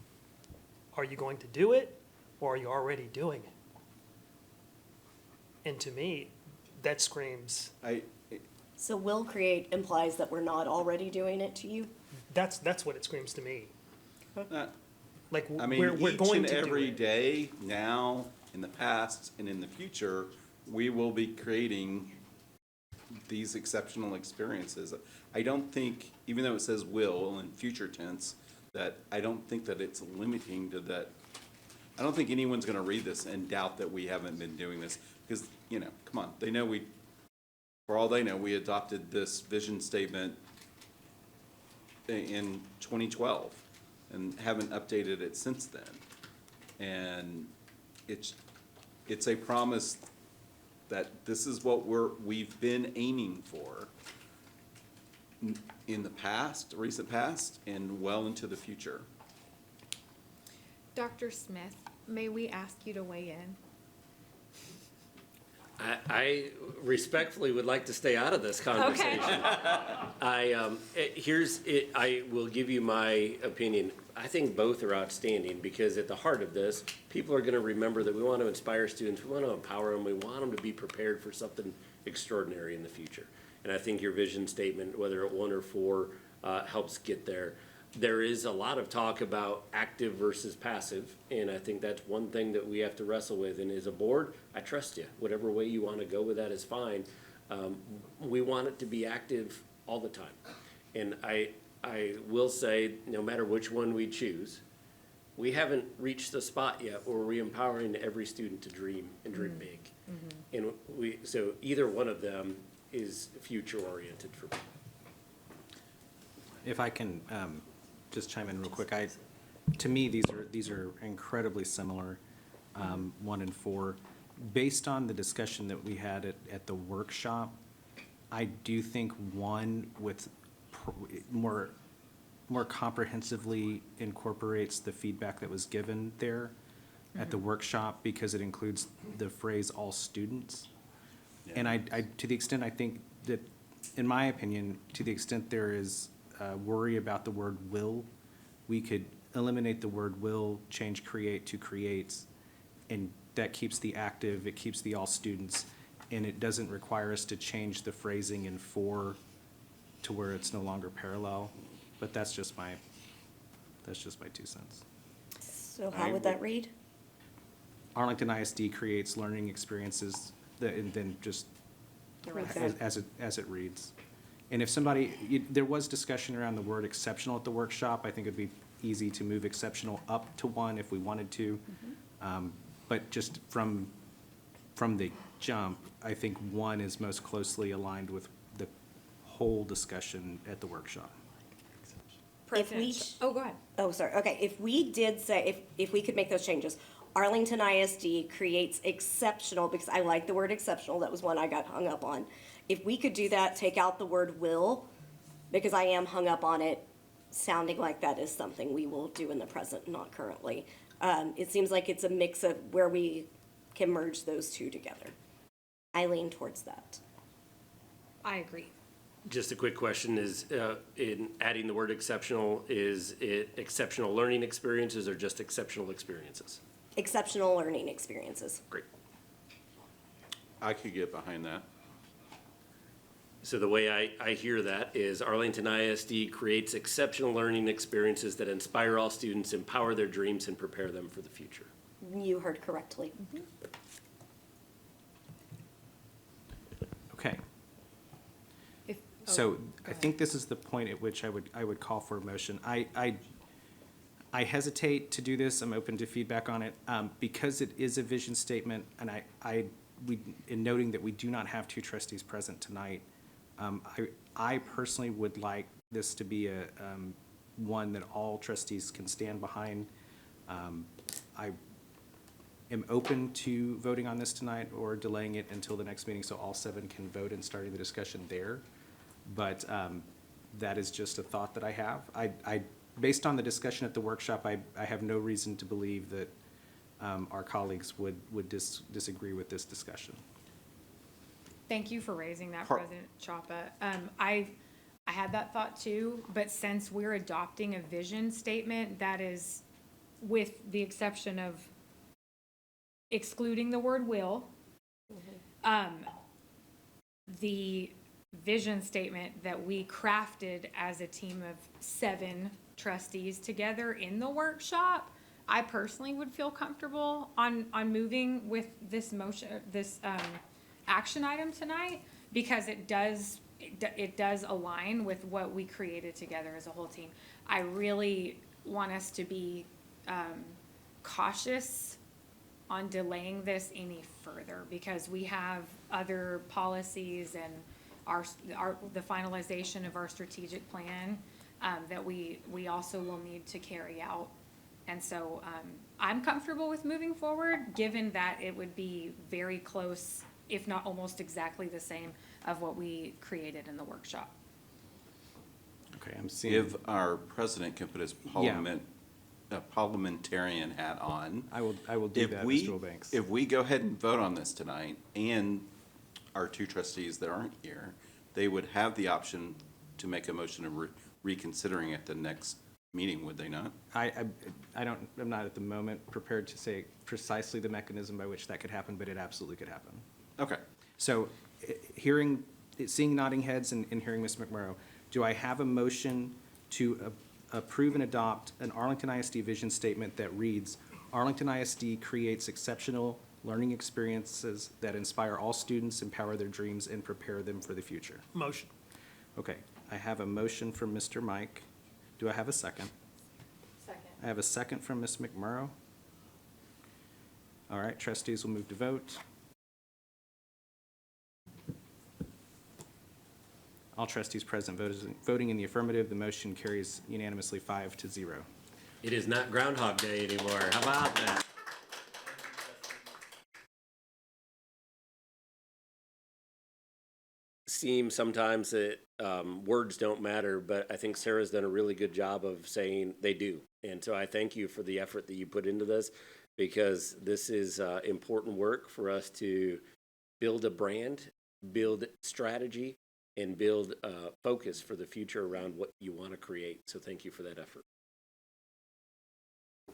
Speaker 13: are you going to do it or are you already doing it? And to me, that screams.
Speaker 16: So will create implies that we're not already doing it to you?
Speaker 13: That's what it screams to me. Like
Speaker 12: I mean,
Speaker 13: we're going
Speaker 12: each
Speaker 13: to
Speaker 12: and every
Speaker 13: do it.
Speaker 12: day, now, in the past, and in the future, we will be creating these exceptional experiences. I don't think, even though it says will in future tense, that I don't think that it's limiting to that. I don't think anyone's going to read this and doubt that we haven't been doing this because, you know, come on, they know for all they know, we adopted this vision statement in 2012 and haven't updated it since then. And it's a promise that this is what we've been aiming for in the past, recent past, and well into the future.
Speaker 7: Dr. Smith, may we ask you to weigh in?
Speaker 4: I respectfully would like to stay out of this conversation. I will give you my opinion. I think both are outstanding because at the heart of this, people are going to remember that we want to inspire students, we want to empower them, we want them to be prepared for something extraordinary in the future. And I think your vision statement, whether at 1 or 4, helps get there. There is a lot of talk about active versus passive, and I think that's one thing that we have to wrestle with. And as a board, I trust you. Whatever way you want to go with that is fine. We want it to be active all the time. And I will say, no matter which one we choose, we haven't reached the spot yet where we're empowering every student to dream and dream big. And so either one of them is future-oriented for me.
Speaker 1: If I can just chime in real quick, to me, these are incredibly similar, 1 and 4. Based on the discussion that we had at the workshop, I do think 1 with more comprehensively incorporates the feedback that was given there at the workshop because it includes the phrase all students. Yeah. And I to the extent I think that, in my opinion, to the extent there is worry about the word will, we could eliminate the word will, change create to creates, and that keeps the active, it keeps the all students, and it doesn't require us to change the phrasing in 4 to where it's no longer parallel. But that's just my 2 cents.
Speaker 16: So how would that read?
Speaker 1: Arlington ISD creates learning experiences and then just as it reads. And if there was discussion around the word exceptional at the workshop, I think it'd be easy to move exceptional up to 1 if we wanted to. But just from the jump, I think 1 is most closely aligned with the whole discussion at the workshop.
Speaker 16: Oh, go ahead. Oh, sorry. Okay, if we did say, if we could make those changes, Arlington ISD creates exceptional, because I like the word exceptional, that was one I got hung up on. If we could do that, take out the word will, because I am hung up on it, sounding like that is something we will do in the present, not currently. It seems like it's a mix of where we can merge those 2 together. I lean towards that.
Speaker 7: I agree.
Speaker 4: Just a quick question is, in adding the word exceptional, is it exceptional learning experiences or just exceptional experiences?
Speaker 16: Exceptional learning experiences.
Speaker 4: Great.
Speaker 12: I could get behind that.
Speaker 4: So the way I hear that is Arlington ISD creates exceptional learning experiences that inspire all students, empower their dreams, and prepare them for the future.
Speaker 16: You heard correctly.
Speaker 1: Okay. So I think this is the point at which I would call for a motion. I hesitate to do this. I'm open to feedback on it because it is a vision statement, and in noting that we do not have 2 trustees present tonight, I personally would like this to be a, one that all trustees can stand behind. I am open to voting on this tonight or delaying it until the next meeting so all 7 can vote and starting the discussion there. But that is just a thought that I have. Based on the discussion at the workshop, I have no reason to believe that our colleagues would disagree with this discussion.
Speaker 7: Thank you for raising that, President Chapa. I had that thought too, but since we're adopting a vision statement that is, with the exception of excluding the word will, the vision statement that we crafted as a team of 7 trustees together in the workshop, I personally would feel comfortable on moving with this motion, this action item tonight, because it does align with what we created together as a whole team. I really want us to be cautious on delaying this any further, because we have other policies and the finalization of our strategic plan that we also will need to carry out. And so I'm comfortable with moving forward, given that it would be very close, if not almost exactly the same, of what we created in the workshop.
Speaker 1: Okay, I'm seeing.
Speaker 12: If our president can put his parliamentarian hat on.
Speaker 1: I will do that, Mr. Banks.
Speaker 12: If we go ahead and vote on this tonight, and our 2 trustees that aren't here, they would have the option to make a motion of reconsidering at the next meeting, would they not?
Speaker 1: I'm not at the moment prepared to say precisely the mechanism by which that could happen, but it absolutely could happen.
Speaker 12: Okay.
Speaker 1: So seeing nodding heads and hearing Ms. McMurrow, do I have a motion to approve and adopt an Arlington ISD vision statement that reads, Arlington ISD creates exceptional learning experiences that inspire all students, empower their dreams, and prepare them for the future?
Speaker 13: Motion.
Speaker 1: Okay, I have a motion from Mr. Mike. Do I have a second?
Speaker 16: Second.
Speaker 1: I have a second from Ms. McMurrow. All right, trustees will move to vote. All trustees present voting in the affirmative. The motion carries unanimously 5-0.
Speaker 4: It is not Groundhog Day anymore. How about that? Seems sometimes that words don't matter, but I think Sarah's done a really good job of saying they do. And so I thank you for the effort that you put into this, because this is important work for us to build a brand, build strategy, and build focus for the future around what you want to create. So thank you for that effort.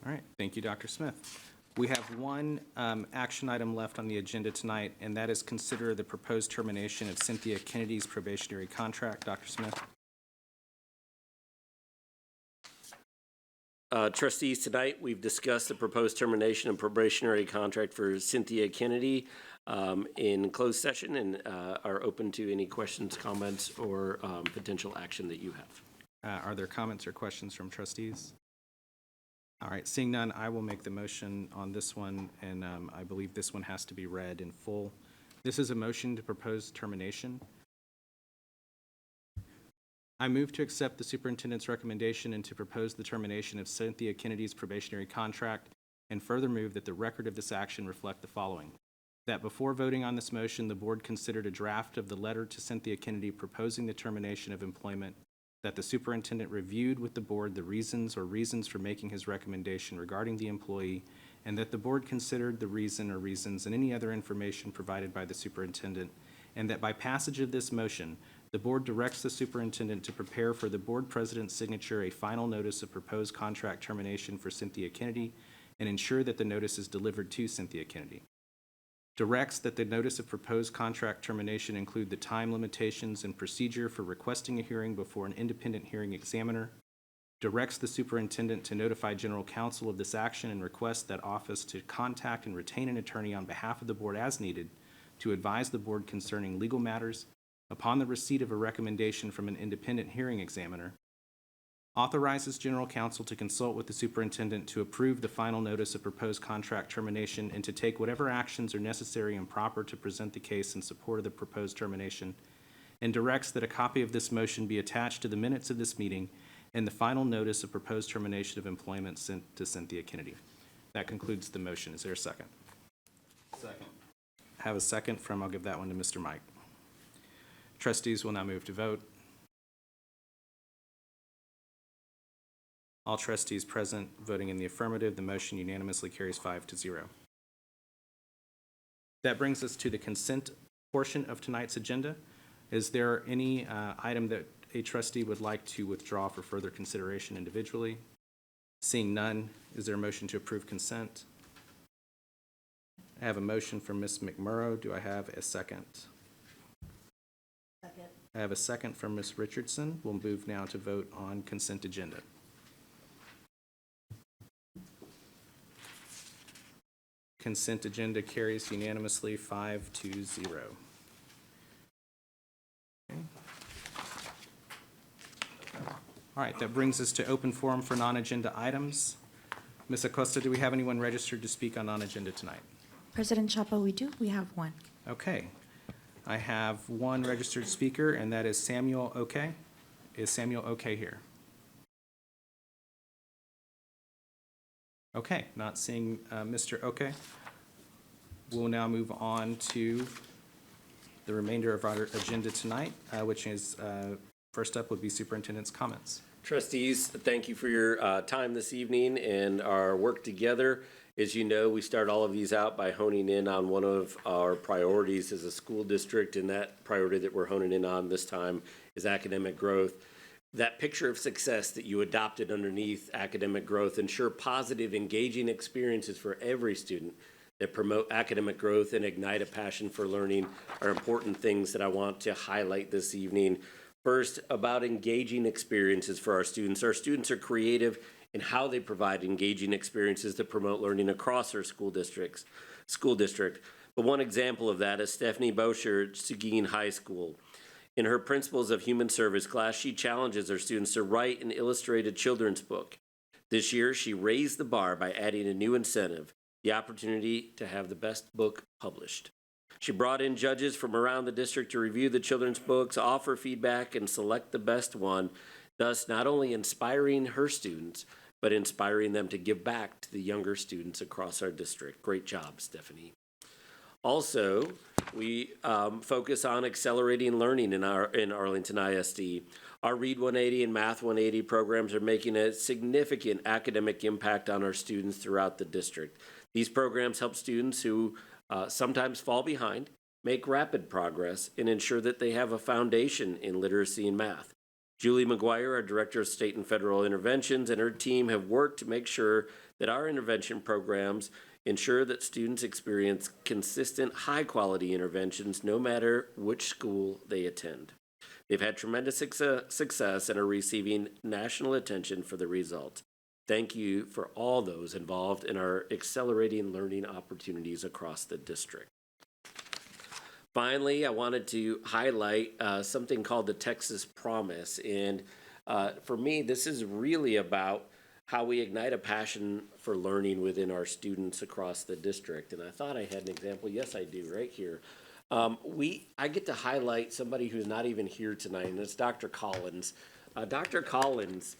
Speaker 1: All right, thank you, Dr. Smith. We have one action item left on the agenda tonight, and that is consider the proposed termination of Cynthia Kennedy's probationary contract. Dr. Smith?
Speaker 4: Trustees, tonight we've discussed the proposed termination of probationary contract for Cynthia Kennedy in closed session, and are open to any questions, comments, or potential action that you have.
Speaker 1: Are there comments or questions from trustees? All right, seeing none, I will make the motion on this one, and I believe this one has to be read in full. This is a motion to propose termination. I move to accept the superintendent's recommendation and to propose the termination of Cynthia Kennedy's probationary contract, and further move that the record of this action reflect the following: that before voting on this motion, the board considered a draft of the letter to Cynthia Kennedy proposing the termination of employment, that the superintendent reviewed with the board the reasons for making his recommendation regarding the employee, and that the board considered the reason or reasons and any other information provided by the superintendent, and that by passage of this motion, the board directs the superintendent to prepare for the board president's signature a final notice of proposed contract termination for Cynthia Kennedy, and ensure that the notice is delivered to Cynthia Kennedy. Directs that the notice of proposed contract termination include the time limitations and procedure for requesting a hearing before an independent hearing examiner. Directs the superintendent to notify general counsel of this action and request that office to contact and retain an attorney on behalf of the board as needed to advise the board concerning legal matters upon the receipt of a recommendation from an independent hearing examiner. Authorizes general counsel to consult with the superintendent to approve the final notice of proposed contract termination and to take whatever actions are necessary and proper to present the case in support of the proposed termination, and directs that a copy of this motion be attached to the minutes of this meeting and the final notice of proposed termination of employment sent to Cynthia Kennedy. That concludes the motion. Is there a second?
Speaker 12: Second.
Speaker 1: I have a second from, I'll give that one to Mr. Mike. Trustees will now move to vote. All trustees present voting in the affirmative, the motion unanimously carries 5-0. That brings us to the consent portion of tonight's agenda. Is there any item that a trustee would like to withdraw for further consideration individually? Seeing none, is there a motion to approve consent? I have a motion from Ms. McMurrow. Do I have a second?
Speaker 16: Second.
Speaker 1: I have a second from Ms. Richardson. We'll move now to vote on consent agenda. Consent agenda carries unanimously 5-0. Okay. All right, that brings us to open forum for non-agenda items. Ms. Acosta, do we have anyone registered to speak on non-agenda tonight?
Speaker 5: President Chapa, we do. We have one.
Speaker 1: Okay. I have one registered speaker, and that is Samuel Oke. Is Samuel Oke here? Okay, not seeing Mr. Oke. We'll now move on to the remainder of our agenda tonight, which is first up would be Superintendent's comments.
Speaker 4: Trustees, thank you for your time this evening and our work together. As you know, we start all of these out by honing in on one of our priorities as a school district, and that priority that we're honing in on this time is academic growth. That picture of success that you adopted underneath academic growth ensure positive, engaging experiences for every student that promote academic growth and ignite a passion for learning are important things that I want to highlight this evening. First, about engaging experiences for our students. Our students are creative in how they provide engaging experiences that promote learning across our school district. But one example of that is Stephanie Bosher at Seguin High School. In her Principles of Human Service class, she challenges her students to write an illustrated children's book. This year, she raised the bar by adding a new incentive, the opportunity to have the best book published. She brought in judges from around the district to review the children's books, offer feedback, and select the best one, thus not only inspiring her students, but inspiring them to give back to the younger students across our district. Great job, Stephanie. Also, we focus on accelerating learning in Arlington ISD. Our Read 180 and Math 180 programs are making a significant academic impact on our students throughout the district. These programs help students who sometimes fall behind make rapid progress and ensure that they have a foundation in literacy and math. Julie McGuire, our Director of State and Federal Interventions, and her team have worked to make sure that our intervention programs ensure that students experience consistent, high-quality interventions no matter which school they attend. They've had tremendous success and are receiving national attention for the results. Thank you for all those involved in our accelerating learning opportunities across the district. Finally, I wanted to highlight something called the Texas Promise. And for me, this is really about how we ignite a passion for learning within our students across the district. And I thought I had an example. Yes, I do, right here. I get to highlight somebody who's not even here tonight, and it's Dr. Collins. Dr. Collins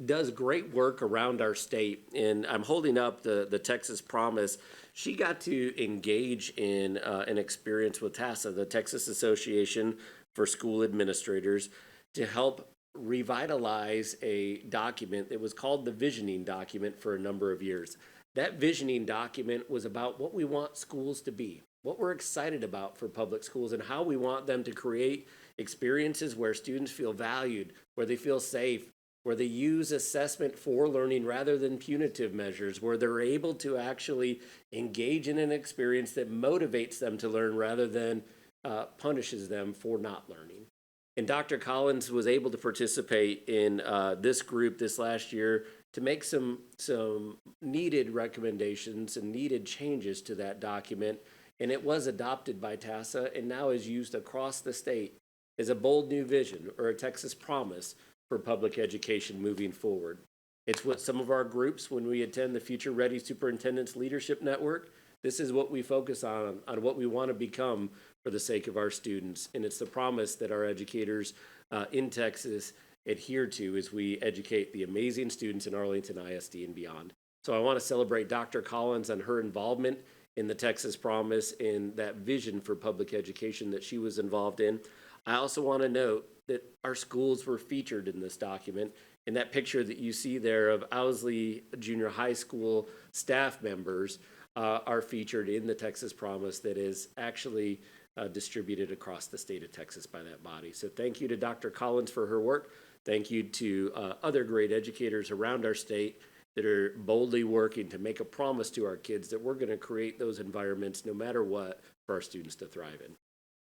Speaker 4: does great work around our state, and I'm holding up the Texas Promise. She got to engage in an experience with TASA, the Texas Association for School Administrators, to help revitalize a document that was called the Visioning Document for a number of years. That Visioning Document was about what we want schools to be, what we're excited about for public schools, and how we want them to create experiences where students feel valued, where they feel safe, where they use assessment for learning rather than punitive measures, where they're able to actually engage in an experience that motivates them to learn rather than punishes them for not learning. And Dr. Collins was able to participate in this group this last year to make some needed recommendations and needed changes to that document. And it was adopted by TASA and now is used across the state as a bold new vision or a Texas promise for public education moving forward. It's what some of our groups, when we attend the Future Ready Superintendents Leadership Network, This is what we focus on what we want to become for the sake of our students. And it's the promise that our educators in Texas adhere to as we educate the amazing students in Arlington ISD and beyond. So I want to celebrate Dr. Collins on her involvement in the Texas Promise and that vision for public education that she was involved in. I also want to note that our schools were featured in this document. And that picture that you see there of Owsley Junior High School staff members are featured in the Texas Promise that is actually distributed across the state of Texas by that body. So thank you to Dr. Collins for her work. Thank you to other great educators around our state that are boldly working to make a promise to our kids that we're going to create those environments no matter what for our students to thrive in.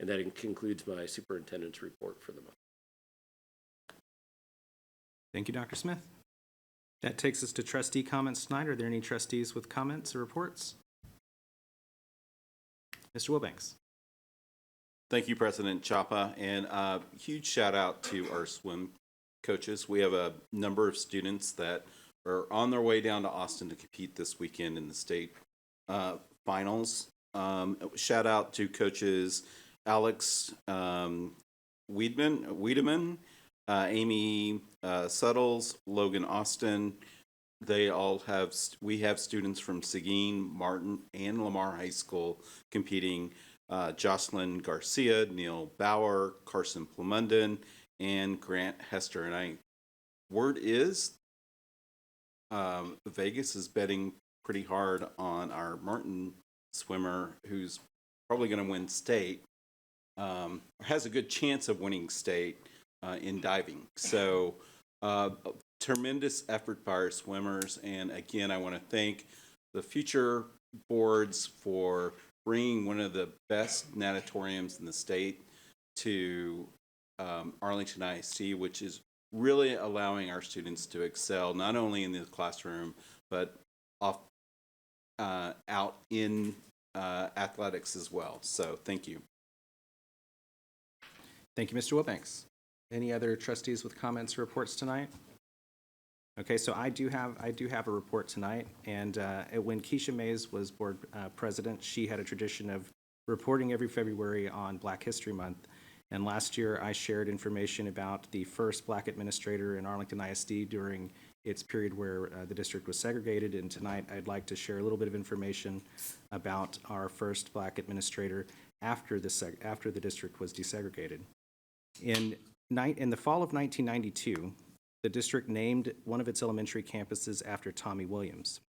Speaker 4: And that concludes my superintendent's report for the month.
Speaker 1: Thank you, Dr. Smith. That takes us to trustee comments tonight. Are there any trustees with comments or reports? Mr. Wilbanks.
Speaker 12: Thank you, President Chapa, and huge shout out to our swim coaches. We have a number of students that are on their way down to Austin to compete this weekend in the state finals. Shout out to coaches Alex Wiedemann, Amy Suttles, Logan Austin. We have students from Seguin, Morton, and Lamar High School competing. Jocelyn Garcia, Neil Bauer, Carson Plumundon, and Grant Hester. And word is Vegas is betting pretty hard on our Morton swimmer, who's probably going to win state, has a good chance of winning state in diving. So tremendous effort by our swimmers. And again, I want to thank the future boards for bringing one of the best natatoriums in the state to Arlington ISD, which is really allowing our students to excel not only in the classroom, but out in athletics as well. So thank you.
Speaker 1: Thank you, Mr. Wilbanks. Any other trustees with comments or reports tonight? Okay, so I do have a report tonight, and when Keisha Mays was board president, she had a tradition of reporting every February on Black History Month. And last year, I shared information about the first Black administrator in Arlington ISD during its period where the district was segregated. And tonight, I'd like to share a little bit of information about our first Black administrator after the district was desegregated. In the fall of 1992, the district named one of its elementary campuses after Tommy Williams.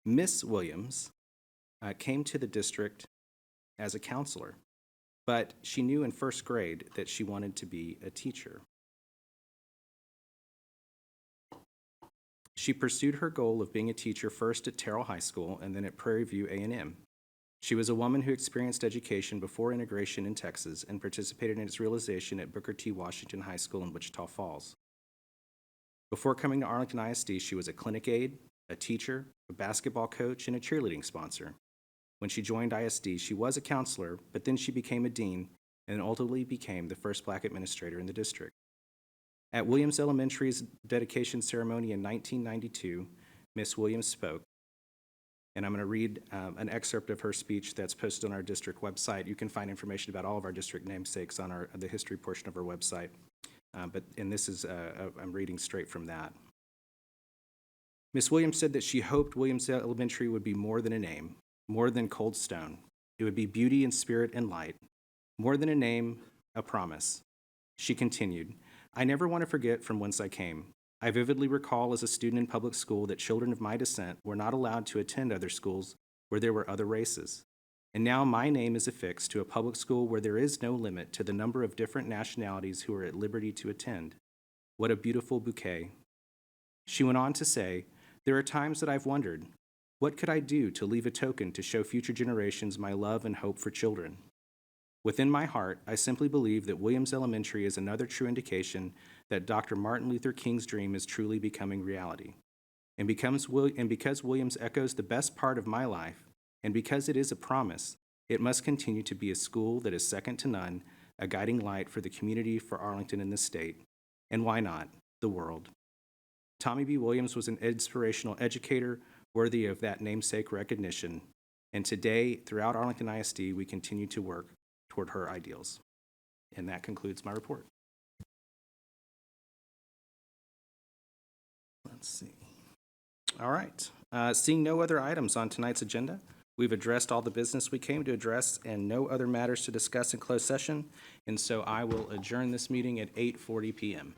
Speaker 1: Miss Williams came to the district as a counselor, but she knew in first grade that she wanted to be a teacher. She pursued her goal of being a teacher first at Terrell High School and then at Prairie View A&M. She was a woman who experienced education before integration in Texas and participated in its realization at Booker T. Washington High School in Wichita Falls. Before coming to Arlington ISD, she was a clinic aide, a teacher, a basketball coach, and a cheerleading sponsor. When she joined ISD, she was a counselor, but then she became a dean and ultimately became the first Black administrator in the district. At Williams Elementary's dedication ceremony in 1992, Miss Williams spoke, and I'm going to read an excerpt of her speech that's posted on our district website. You can find information about all of our district namesakes on the history portion of our website. I'm reading straight from that. Miss Williams said that she hoped Williams Elementary would be more than a name, more than cold stone. It would be beauty and spirit and light, more than a name, a promise. She continued, I never want to forget from whence I came. I vividly recall as a student in public school that children of my descent were not allowed to attend other schools where there were other races. And now my name is affixed to a public school where there is no limit to the number of different nationalities who are at liberty to attend. What a beautiful bouquet. She went on to say, there are times that I've wondered, what could I do to leave a token to show future generations my love and hope for children? Within my heart, I simply believe that Williams Elementary is another true indication that Dr. Martin Luther King's dream is truly becoming reality. And because Williams echoes the best part of my life, and because it is a promise, it must continue to be a school that is second to none, a guiding light for the community, for Arlington and the state, and why not, the world. Tommy B. Williams was an inspirational educator worthy of that namesake recognition. And today, throughout Arlington ISD, we continue to work toward her ideals. And that concludes my report. Let's see. All right. Seeing no other items on tonight's agenda, we've addressed all the business we came to address and no other matters to discuss in closed session. And so I will adjourn this meeting at 8:40 p.m.